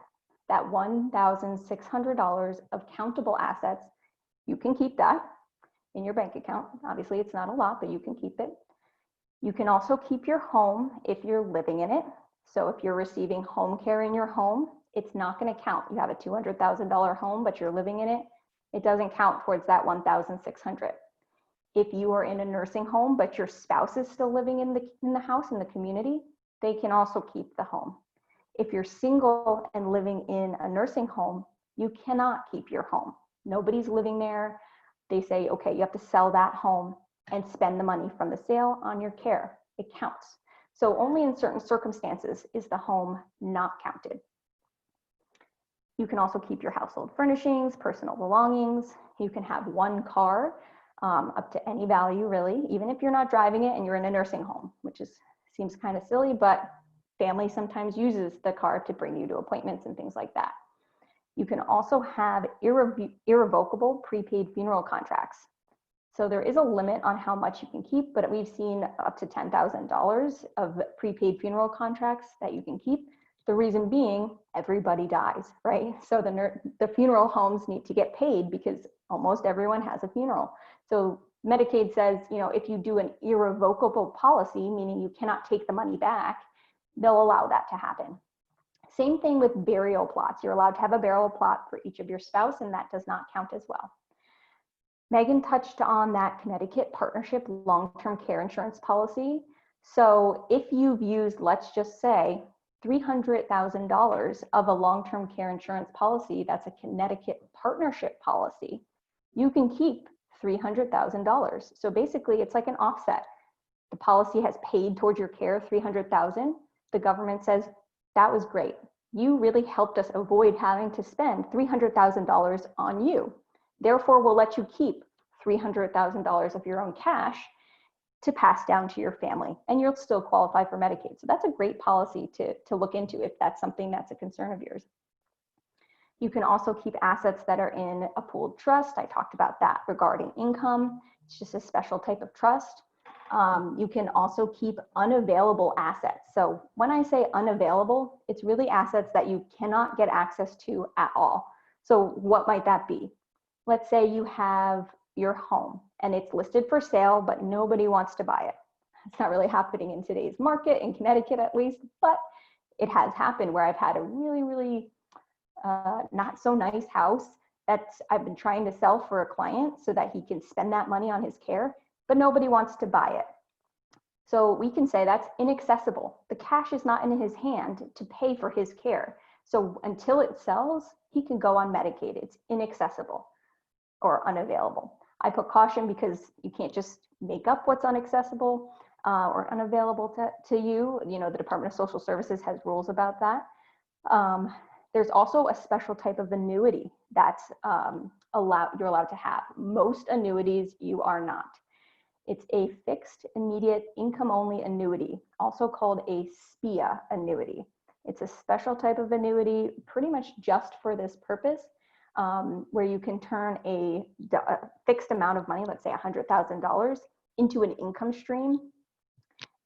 That $1,600 of countable assets, you can keep that in your bank account. Obviously, it's not a lot, but you can keep it. You can also keep your home if you're living in it. So if you're receiving home care in your home, it's not going to count. You have a $200,000 home, but you're living in it. It doesn't count towards that $1,600. If you are in a nursing home, but your spouse is still living in the house, in the community, they can also keep the home. If you're single and living in a nursing home, you cannot keep your home. Nobody's living there. They say, okay, you have to sell that home and spend the money from the sale on your care. It counts. So only in certain circumstances is the home not counted. You can also keep your household furnishings, personal belongings. You can have one car up to any value, really, even if you're not driving it and you're in a nursing home, which seems kind of silly, but family sometimes uses the car to bring you to appointments and things like that. You can also have irrevocable prepaid funeral contracts. So there is a limit on how much you can keep, but we've seen up to $10,000 of prepaid funeral contracts that you can keep. The reason being, everybody dies, right? So the funeral homes need to get paid because almost everyone has a funeral. So Medicaid says, you know, if you do an irrevocable policy, meaning you cannot take the money back, they'll allow that to happen. Same thing with burial plots. You're allowed to have a burial plot for each of your spouse, and that does not count as well. Megan touched on that Connecticut partnership long-term care insurance policy. So if you've used, let's just say, $300,000 of a long-term care insurance policy, that's a Connecticut partnership policy, you can keep $300,000. So basically it's like an offset. The policy has paid towards your care $300,000. The government says, that was great. You really helped us avoid having to spend $300,000 on you. Therefore, we'll let you keep $300,000 of your own cash to pass down to your family, and you'll still qualify for Medicaid. So that's a great policy to look into if that's something that's a concern of yours. You can also keep assets that are in a pooled trust. I talked about that regarding income. It's just a special type of trust. You can also keep unavailable assets. So when I say unavailable, it's really assets that you cannot get access to at all. So what might that be? Let's say you have your home and it's listed for sale, but nobody wants to buy it. It's not really happening in today's market, in Connecticut at least, but it has happened where I've had a really not so nice house that I've been trying to sell for a client so that he can spend that money on his care, but nobody wants to buy it. So we can say that's inaccessible. The cash is not in his hand to pay for his care. So until it sells, he can go on Medicaid. It's inaccessible or unavailable. I put caution because you can't just make up what's inaccessible or unavailable to you. You know, the Department of Social Services has rules about that. There's also a special type of annuity that's you're allowed to have. Most annuities you are not. It's a fixed immediate income only annuity, also called a SPIA annuity. It's a special type of annuity pretty much just for this purpose, where you can turn a fixed amount of money, let's say $100,000, into an income stream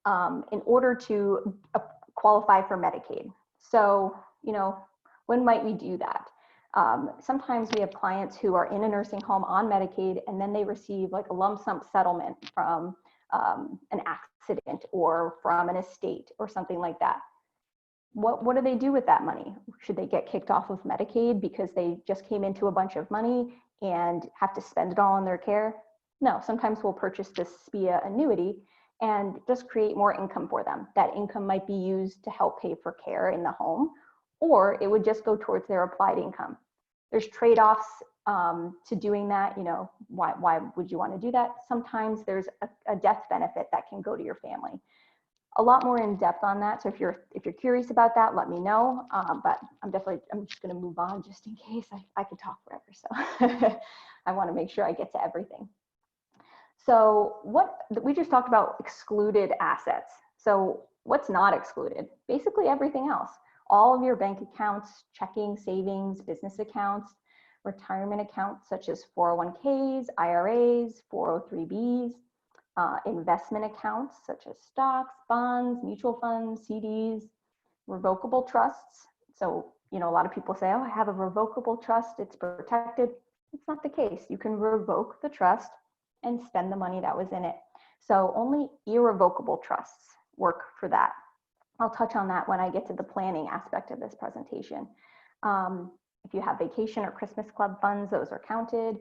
in order to qualify for Medicaid. So, you know, when might we do that? Sometimes we have clients who are in a nursing home on Medicaid, and then they receive like a lump sum settlement from an accident or from an estate or something like that. What do they do with that money? Should they get kicked off of Medicaid because they just came into a bunch of money and have to spend it all on their care? No, sometimes we'll purchase this SPIA annuity and just create more income for them. That income might be used to help pay for care in the home, or it would just go towards their applied income. There's trade-offs to doing that. You know, why would you want to do that? Sometimes there's a death benefit that can go to your family. A lot more in depth on that. So if you're curious about that, let me know. But I'm just going to move on just in case. I could talk forever. So I want to make sure I get to everything. So we just talked about excluded assets. So what's not excluded? Basically everything else. All of your bank accounts, checking, savings, business accounts, retirement accounts such as 401ks, IRAs, 403bs, investment accounts such as stocks, bonds, mutual funds, CDs, revocable trusts. So, you know, a lot of people say, oh, I have a revocable trust, it's protected. It's not the case. You can revoke the trust and spend the money that was in it. So only irrevocable trusts work for that. I'll touch on that when I get to the planning aspect of this presentation. If you have vacation or Christmas club funds, those are counted.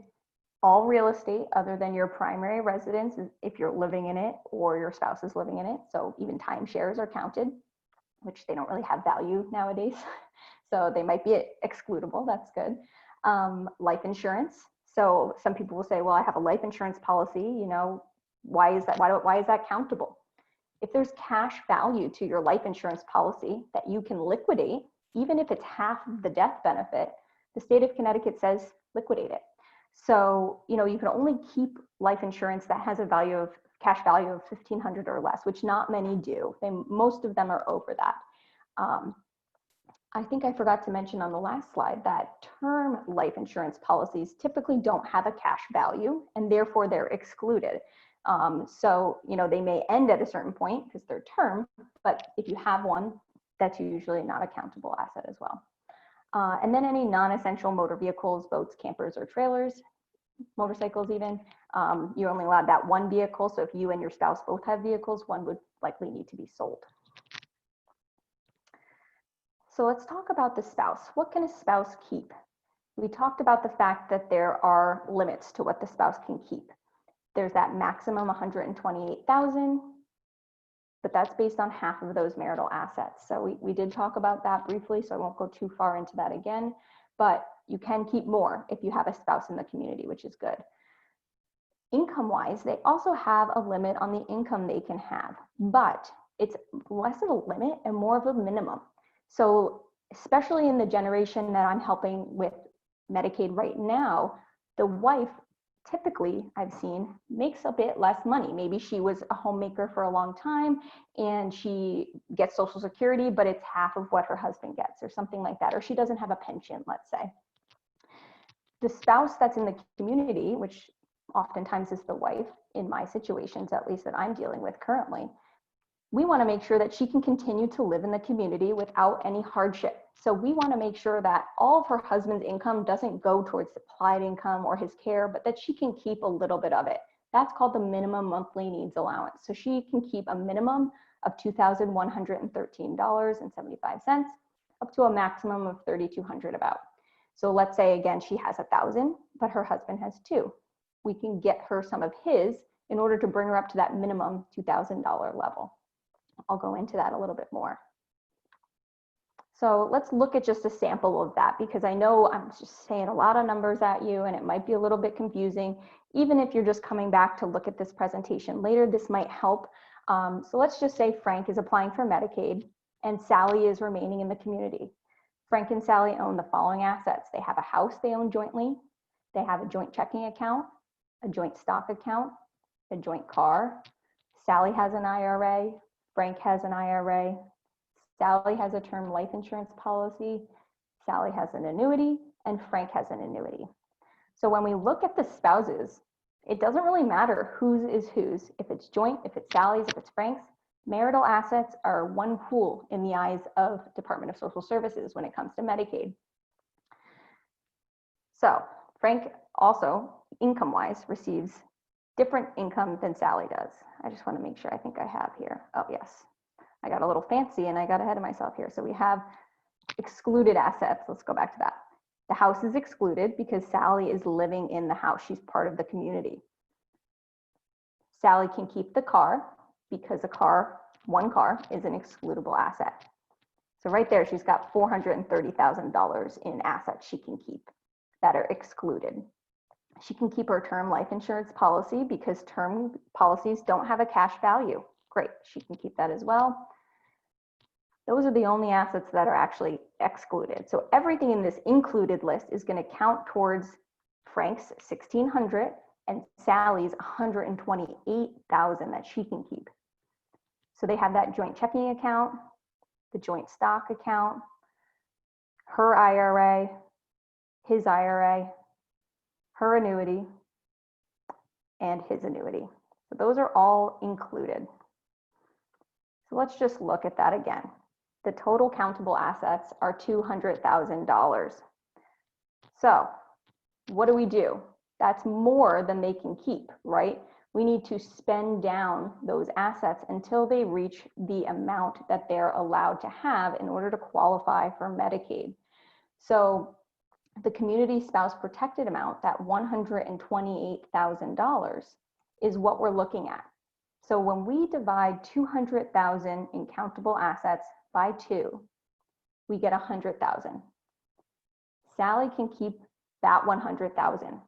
All real estate other than your primary residence, if you're living in it or your spouse is living in it, so even timeshares are counted. which they don't really have value nowadays. So they might be excludable, that's good. Life insurance. So some people will say, well, I have a life insurance policy, you know, why is that countable? If there's cash value to your life insurance policy that you can liquidate, even if it's half of the death benefit, the state of Connecticut says liquidate it. So, you know, you can only keep life insurance that has a value of cash value of $1,500 or less, which not many do. Most of them are over that. I think I forgot to mention on the last slide that term life insurance policies typically don't have a cash value, and therefore they're excluded. So, you know, they may end at a certain point because they're term, but if you have one, that's usually not a countable asset as well. And then any non-essential motor vehicles, boats, campers, or trailers, motorcycles even, you're only allowed that one vehicle. So if you and your spouse both have vehicles, one would likely need to be sold. So let's talk about the spouse. What can a spouse keep? We talked about the fact that there are limits to what the spouse can keep. There's that maximum $128,000, but that's based on half of those marital assets. So we did talk about that briefly, so I won't go too far into that again, but you can keep more if you have a spouse in the community, which is good. Income-wise, they also have a limit on the income they can have, but it's less of a limit and more of a minimum. So especially in the generation that I'm helping with Medicaid right now, the wife typically, I've seen, makes a bit less money. Maybe she was a homemaker for a long time and she gets Social Security, but it's half of what her husband gets or something like that, or she doesn't have a pension, let's say. The spouse that's in the community, which oftentimes is the wife in my situations, at least that I'm dealing with currently, we want to make sure that she can continue to live in the community without any hardship. So we want to make sure that all of her husband's income doesn't go towards supplied income or his care, but that she can keep a little bit of it. That's called the minimum monthly needs allowance. So she can keep a minimum of $2,113.75 up to a maximum of $3,200 about. So let's say again, she has 1,000, but her husband has 2. We can get her some of his in order to bring her up to that minimum $2,000 level. I'll go into that a little bit more. So let's look at just a sample of that, because I know I'm just saying a lot of numbers at you and it might be a little bit confusing. Even if you're just coming back to look at this presentation later, this might help. So let's just say Frank is applying for Medicaid and Sally is remaining in the community. Frank and Sally own the following assets. They have a house they own jointly. They have a joint checking account, a joint stock account, a joint car. Sally has an IRA. Frank has an IRA. Sally has a term life insurance policy. Sally has an annuity, and Frank has an annuity. So when we look at the spouses, it doesn't really matter whose is whose. If it's joint, if it's Sally's, if it's Frank's, marital assets are one pool in the eyes of Department of Social Services when it comes to Medicaid. So Frank also, income-wise, receives different income than Sally does. I just want to make sure, I think I have here. Oh, yes. I got a little fancy and I got ahead of myself here. So we have excluded assets. Let's go back to that. The house is excluded because Sally is living in the house. She's part of the community. Sally can keep the car because one car is an excludable asset. So right there, she's got $430,000 in assets she can keep that are excluded. She can keep her term life insurance policy because term policies don't have a cash value. Great, she can keep that as well. Those are the only assets that are actually excluded. So everything in this included list is going to count towards Frank's $1,600 and Sally's $128,000 that she can keep. So they have that joint checking account, the joint stock account, her IRA, his IRA, her annuity, and his annuity. So those are all included. So let's just look at that again. The total countable assets are $200,000. So what do? That's more than they can keep, right? We need to spend down those assets until they reach the amount that they're allowed to have in order to qualify for Medicaid. So the community spouse protected amount, that $128,000, is what we're looking at. So when we divide $200,000 in countable assets by 2, we get 100,000. Sally can keep that 100,000.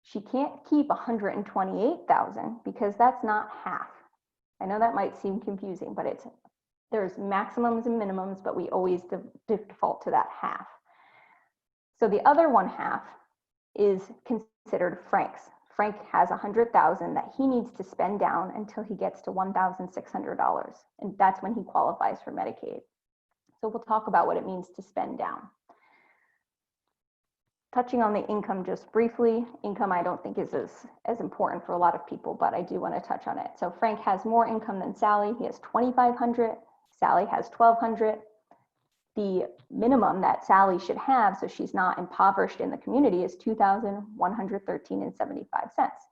She can't keep 128,000 because that's not half. I know that might seem confusing, but there's maximums and minimums, but we always default to that half. So the other 1/2 is considered Frank's. Frank has 100,000 that he needs to spend down until he gets to $1,600, and that's when he qualifies for Medicaid. So we'll talk about what it means to spend down. Touching on the income just briefly, income I don't think is as important for a lot of people, but I do want to touch on it. So Frank has more income than Sally. He has $2,500. Sally has $1,200. The minimum that Sally should have, so she's not impoverished in the community, is $2,113.75.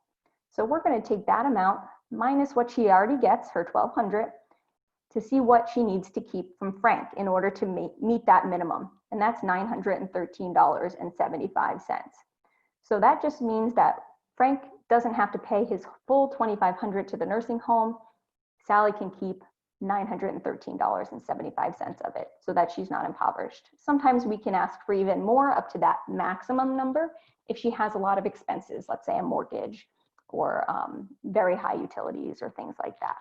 So we're going to take that amount minus what she already gets, her $1,200, to see what she needs to keep from Frank in order to meet that minimum. And that's $913.75. So that just means that Frank doesn't have to pay his full $2,500 to the nursing home. Sally can keep $913.75 of it so that she's not impoverished. Sometimes we can ask for even more, up to that maximum number, if she has a lot of expenses, let's say a mortgage or very high utilities or things like that.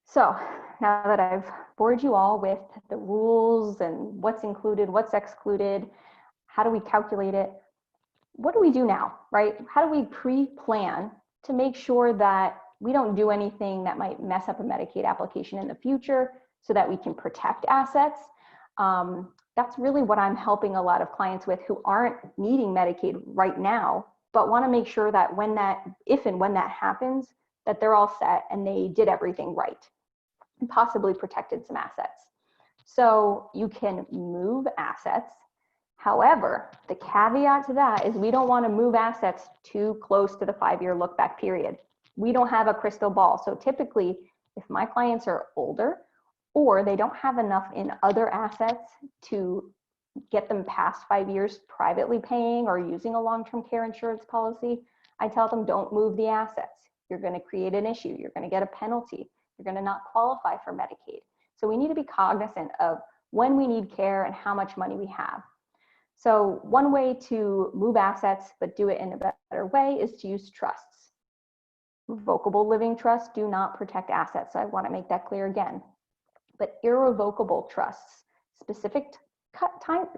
So now that I've bored you all with the rules and what's included, what's excluded, how do we calculate it? What do we do now, right? How do we pre-plan to make sure that we don't do anything that might mess up a Medicaid application in the future so that we can protect assets? That's really what I'm helping a lot of clients with who aren't needing Medicaid right now, but want to make sure that if and when that happens, that they're all set and they did everything right and possibly protected some assets. So you can move assets. However, the caveat to that is we don't want to move assets too close to the 5-year look back period. We don't have a crystal ball. So typically, if my clients are older or they don't have enough in other assets to get them past 5 years privately paying or using a long-term care insurance policy, I tell them don't move the assets. You're going to create an issue. You're going to get a penalty. You're going to not qualify for Medicaid. So we need to be cognizant of when we need care and how much money we have. So one way to move assets, but do it in a better way, is to use trusts. Revocable living trusts do not protect assets. So I want to make that clear again. But irrevocable trusts, specific kinds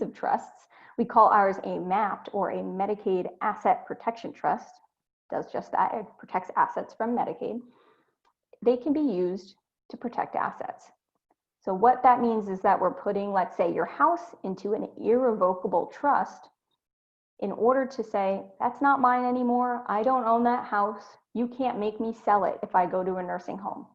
of trusts, we call ours a MAPT, or a Medicaid Asset Protection Trust. Does just that. It protects assets from Medicaid. They can be used to protect assets. So what that means is that we're putting, let's say, your house into an irrevocable trust in order to say, that's not mine anymore. I don't own that house. You can't make me sell it if I go to a nursing home.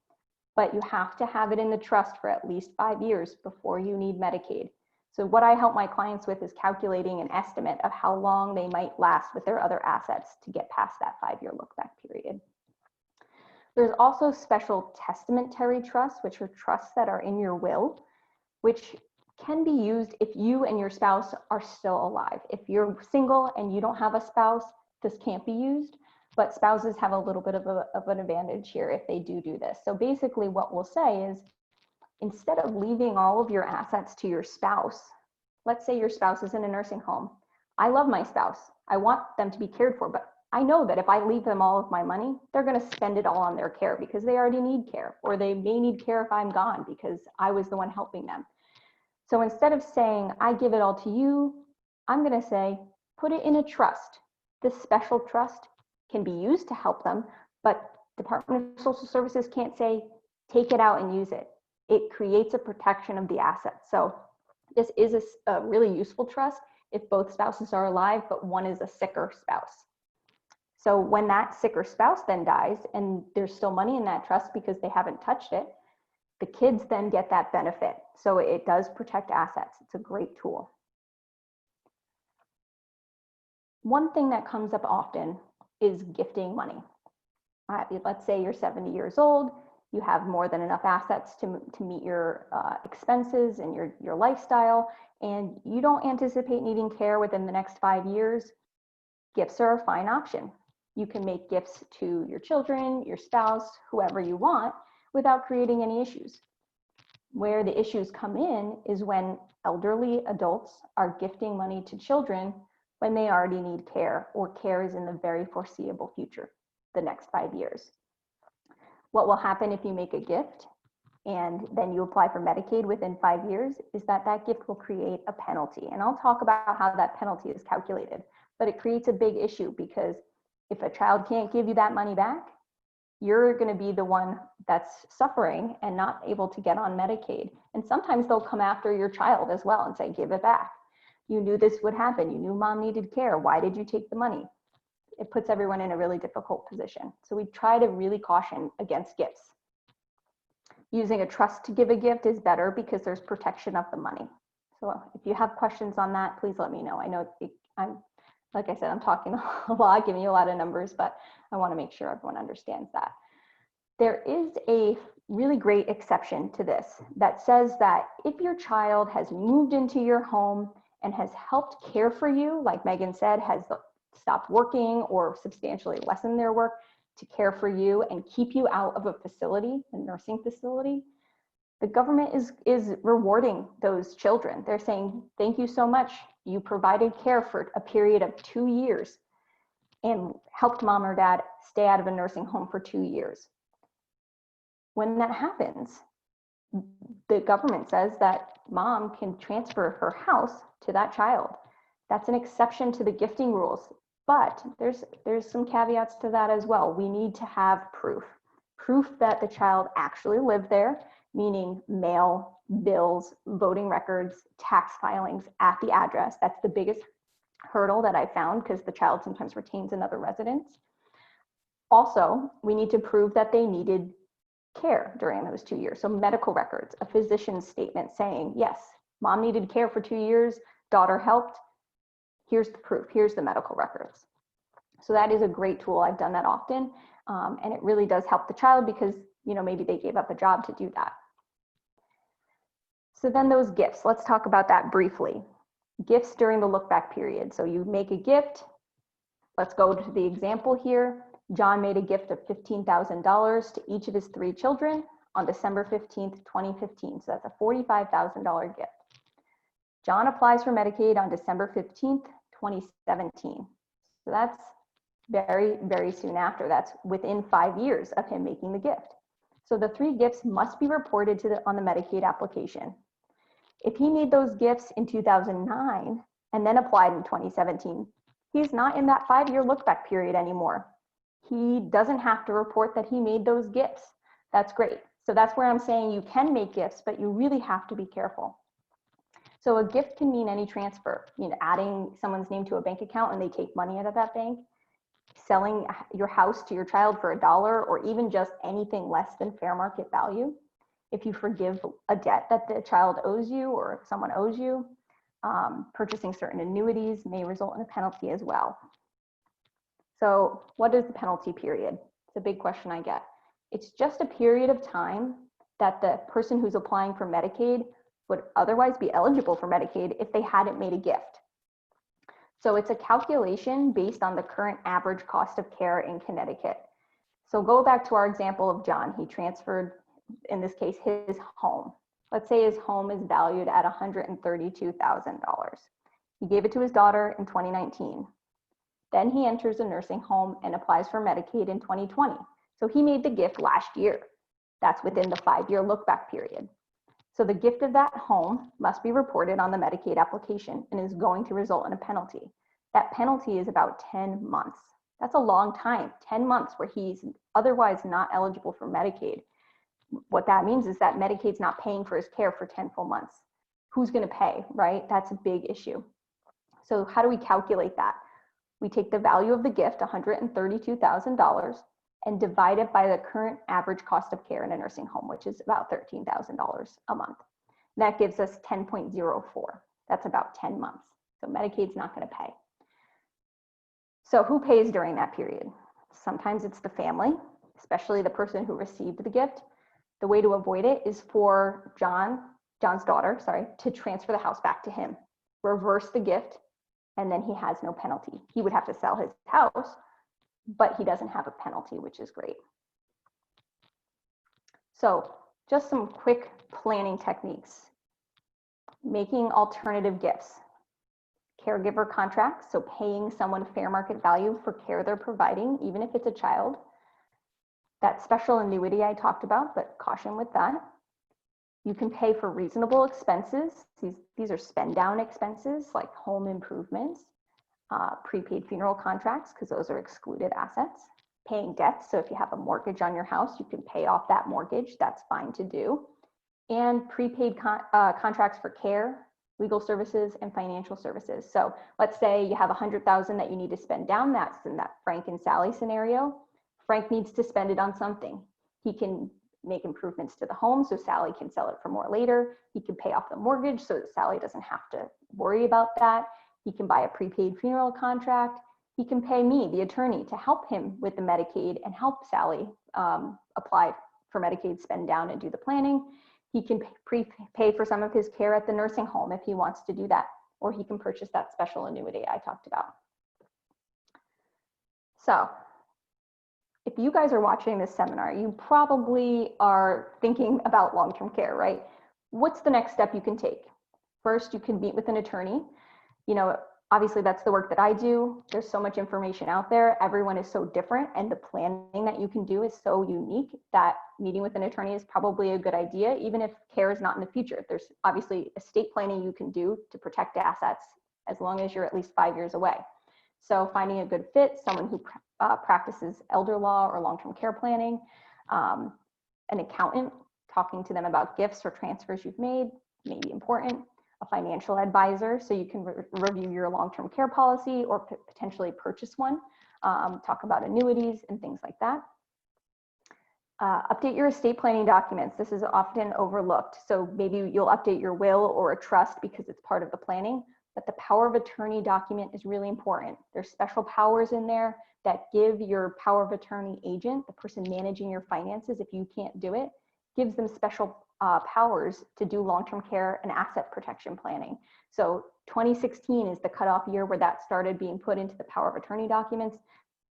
But you have to have it in the trust for at least 5 years before you need Medicaid. So what I help my clients with is calculating an estimate of how long they might last with their other assets to get past that 5-year look back period. There's also special testamentary trusts, which are trusts that are in your will, which can be used if you and your spouse are still alive. If you're single and you don't have a spouse, this can't be used, but spouses have a little bit of an advantage here if they do this. So basically what we'll say is, instead of leaving all of your assets to your spouse, let's say your spouse is in a nursing home. I love my spouse. I want them to be cared for, but I know that if I leave them all of my money, they're going to spend it all on their care because they already need care, or they may need care if I'm gone because I was the one helping them. So instead of saying, I give it all to you, I'm going to say, put it in a trust. This special trust can be used to help them, but Department of Social Services can't say, take it out and use it. It creates a protection of the assets. So this is a really useful trust if both spouses are alive, but one is a sicker spouse. So when that sicker spouse then dies and there's still money in that trust because they haven't touched it, the kids then get that benefit. So it does protect assets. It's a great tool. One thing that comes up often is gifting money. Let's say you're 70 years old, you have more than enough assets to meet your expenses and your lifestyle, and you don't anticipate needing care within the next 5 years. Gifts are a fine option. You can make gifts to your children, your spouse, whoever you want, without creating any issues. Where the issues come in is when elderly adults are gifting money to children when they already need care, or care is in the very foreseeable future, the next 5 years. What will happen if you make a gift and then you apply for Medicaid within 5 years is that that gift will create a penalty. And I'll talk about how that penalty is calculated, but it creates a big issue because if a child can't give you that money back, you're going to be the one that's suffering and not able to get on Medicaid. And sometimes they'll come after your child as well and say, give it back. You knew this would happen. You knew mom needed care. Why did you take the money? It puts everyone in a really difficult position. So we try to really caution against gifts. Using a trust to give a gift is better because there's protection of the money. So if you have questions on that, please let me know. I know like I said, I'm talking a lot, giving you a lot of numbers, but I want to make sure everyone understands that. There is a really great exception to this that says that if your child has moved into your home and has helped care for you, like Megan said, has stopped working or substantially lessened their work to care for you and keep you out of a facility, a nursing facility, the government is rewarding those children. They're saying, thank you so much. You provided care for a period of 2 years and helped mom or dad stay out of a nursing home for 2 years. When that happens, the government says that mom can transfer her house to that child. That's an exception to the gifting rules, but there's some caveats to that as well. We need to have proof that the child actually lived there, meaning mail, bills, voting records, tax filings at the address. That's the biggest hurdle that I found because the child sometimes retains another residence. Also, we need to prove that they needed care during those 2 years. So medical records, a physician's statement saying, yes, mom needed care for 2 years, daughter helped. Here's the proof, here's the medical records. So that is a great tool. I've done that often. And it really does help the child because, maybe they gave up a job to do that. So then those gifts, let's talk about that briefly. Gifts during the look back period. So you make a gift. Let's go to the example here. John made a gift of $15,000 to each of his 3 children on December 15th, 2015. So that's a $45,000 gift. John applies for Medicaid on December 15th, 2017. So that's very, very soon after. That's within 5 years of him making the gift. So the 3 gifts must be reported on the Medicaid application. If he made those gifts in 2009 and then applied in 2017, he's not in that 5-year look back period anymore. He doesn't have to report that he made those gifts. That's great. So that's where I'm saying you can make gifts, but you really have to be careful. So a gift can mean any transfer, adding someone's name to a bank account and they take money out of that bank, selling your house to your child for $1, or even just anything less than fair market value. If you forgive a debt that the child owes you or someone owes you, purchasing certain annuities may result in a penalty as well. So what is the penalty period? It's a big question I get. It's just a period of time that the person who's applying for Medicaid would otherwise be eligible for Medicaid if they hadn't made a gift. So it's a calculation based on the current average cost of care in Connecticut. So go back to our example of John. He transferred, in this case, his home. Let's say his home is valued at $132,000. He gave it to his daughter in 2019. Then he enters a nursing home and applies for Medicaid in 2020. So he made the gift last year. That's within the 5-year look back period. So the gift of that home must be reported on the Medicaid application and is going to result in a penalty. That penalty is about 10 months. That's a long time, 10 months where he's otherwise not eligible for Medicaid. What that means is that Medicaid's not paying for his care for 10 full months. Who's going to pay, right? That's a big issue. So how do we calculate that? We take the value of the gift, $132,000, and divide it by the current average cost of care in a nursing home, which is about $13,000 a month. That gives us 10.04. That's about 10 months. So Medicaid's not going to pay. So who pays during that period? Sometimes it's the family, especially the person who received the gift. The way to avoid it is for John's daughter, to transfer the house back to him, reverse the gift, and then he has no penalty. He would have to sell his house, but he doesn't have a penalty, which is great. So just some quick planning techniques. Making alternative gifts. Caregiver contracts, so paying someone fair market value for care they're providing, even if it's a child. That special annuity I talked about, but caution with that. You can pay for reasonable expenses. These are spend down expenses like home improvements, prepaid funeral contracts, because those are excluded assets. Paying debts, so if you have a mortgage on your house, you can pay off that mortgage, that's fine to do. And prepaid contracts for care, legal services, and financial services. So let's say you have $100,000 that you need to spend down. That's in that Frank and Sally scenario. Frank needs to spend it on something. He can make improvements to the home so Sally can sell it for more later. He can pay off the mortgage so that Sally doesn't have to worry about that. He can buy a prepaid funeral contract. He can pay me, the attorney, to help him with the Medicaid and help Sally apply for Medicaid, spend down, and do the planning. He can prepay for some of his care at the nursing home if he wants to do that, or he can purchase that special annuity I talked about. So if you guys are watching this seminar, you probably are thinking about long-term care, right? What's the next step you can take? First, you can meet with an attorney. You know, obviously that's the work that I do. There's so much information out there. Everyone is so different, and the planning that you can do is so unique that meeting with an attorney is probably a good idea, even if care is not in the future. There's obviously estate planning you can do to protect assets as long as you're at least 5 years away. So finding a good fit, someone who practices elder law or long-term care planning, an accountant, talking to them about gifts or transfers you've made may be important. A financial advisor, so you can review your long-term care policy or potentially purchase one, talk about annuities and things like that. Update your estate planning documents. This is often overlooked. So maybe you'll update your will or a trust because it's part of the planning, but the power of attorney document is really important. There's special powers in there that give your power of attorney agent, the person managing your finances, if you can't do it, gives them special powers to do long-term care and asset protection planning. So 2016 is the cutoff year where that started being put into the power of attorney documents.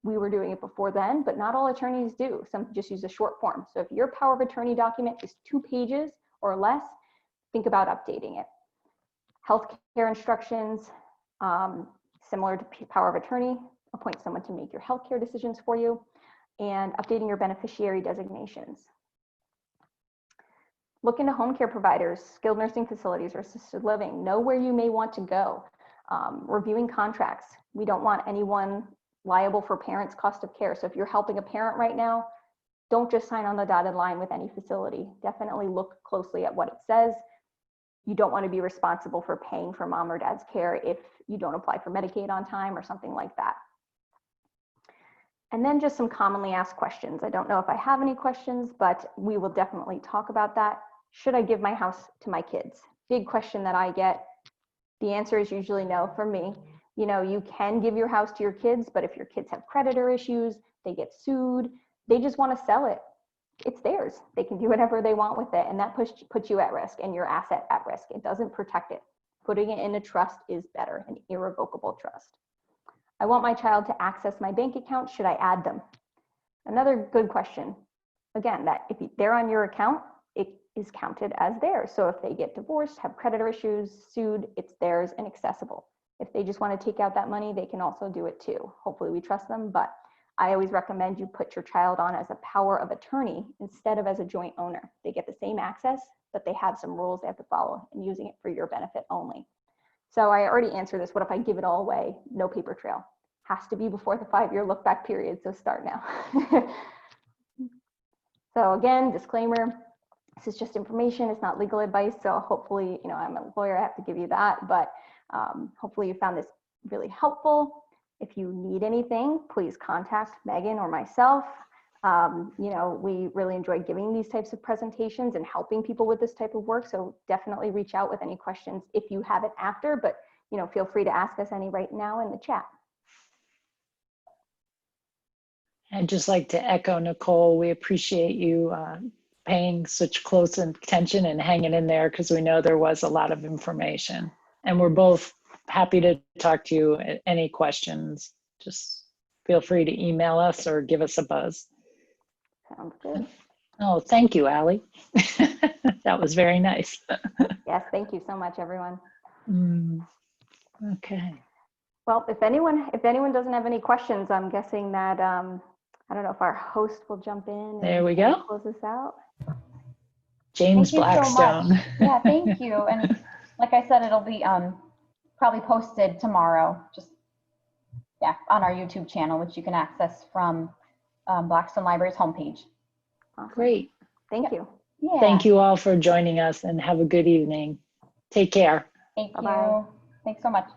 We were doing it before then, but not all attorneys do. Some just use a short form. So if your power of attorney document is 2 pages or less, think about updating it. Healthcare instructions, similar to power of attorney, appoint someone to make your healthcare decisions for you, and updating your beneficiary designations. Look into home care providers, skilled nursing facilities, or assisted living. Know where you may want to go. Reviewing contracts. We don't want anyone liable for parents' cost of care. So if you're helping a parent right now, don't just sign on the dotted line with any facility. Definitely look closely at what it says. You don't want to be responsible for paying for mom or dad's care if you don't apply for Medicaid on time or something like that. And then just some commonly asked questions. I don't know if I have any questions, but we will definitely talk about that. Should I give my house to my kids? Big question that I get. The answer is usually no for me. You know, you can give your house to your kids, but if your kids have creditor issues, they get sued, they just want to sell it. It's theirs. They can do whatever they want with it, and that puts you at risk and your asset at risk. It doesn't protect it. Putting it in a trust is better, an irrevocable trust. I want my child to access my bank account. Should I add them? Another good question. Again, that if they're on your account, it is counted as theirs. So if they get divorced, have creditor issues, sued, it's theirs and accessible. If they just want to take out that money, they can also do it too. Hopefully we trust them, but I always recommend you put your child on as a power of attorney instead of as a joint owner. They get the same access, but they have some rules they have to follow and using it for your benefit only. So I already answered this. What if I give it all away? No paper trail. Has to be before the 5-year look back period, so start now. So again, disclaimer, this is just information, it's not legal advice. So hopefully, you know, I'm a lawyer, I have to give you that, but hopefully you found this really helpful. If you need anything, please contact Megan or myself. You know, we really enjoy giving these types of presentations and helping people with this type of work. So definitely reach out with any questions if you have it after, but you know, feel free to ask us any right now in the chat. I'd just like to echo Nicole. We appreciate you paying such close attention and hanging in there because we know there was a lot of information. And we're both happy to talk to you. Any questions, just feel free to email us or give us a buzz. Sounds good. Oh, thank you, Allie. That was very nice. Yes, thank you so much, everyone. Okay. Well, if anyone doesn't have any questions, I'm guessing that, I don't know if our host will jump in There and we go. close this out. James Thank you so Blackstone. much. Yeah, thank you. And like I said, it'll be probably posted tomorrow, just on our YouTube channel, which you can access from Blackstone Library's homepage. Awesome. Great. Thank you. Yeah. Thank you all for joining us and have a good evening. Take care. Thank Bye-bye. you. Thanks so much.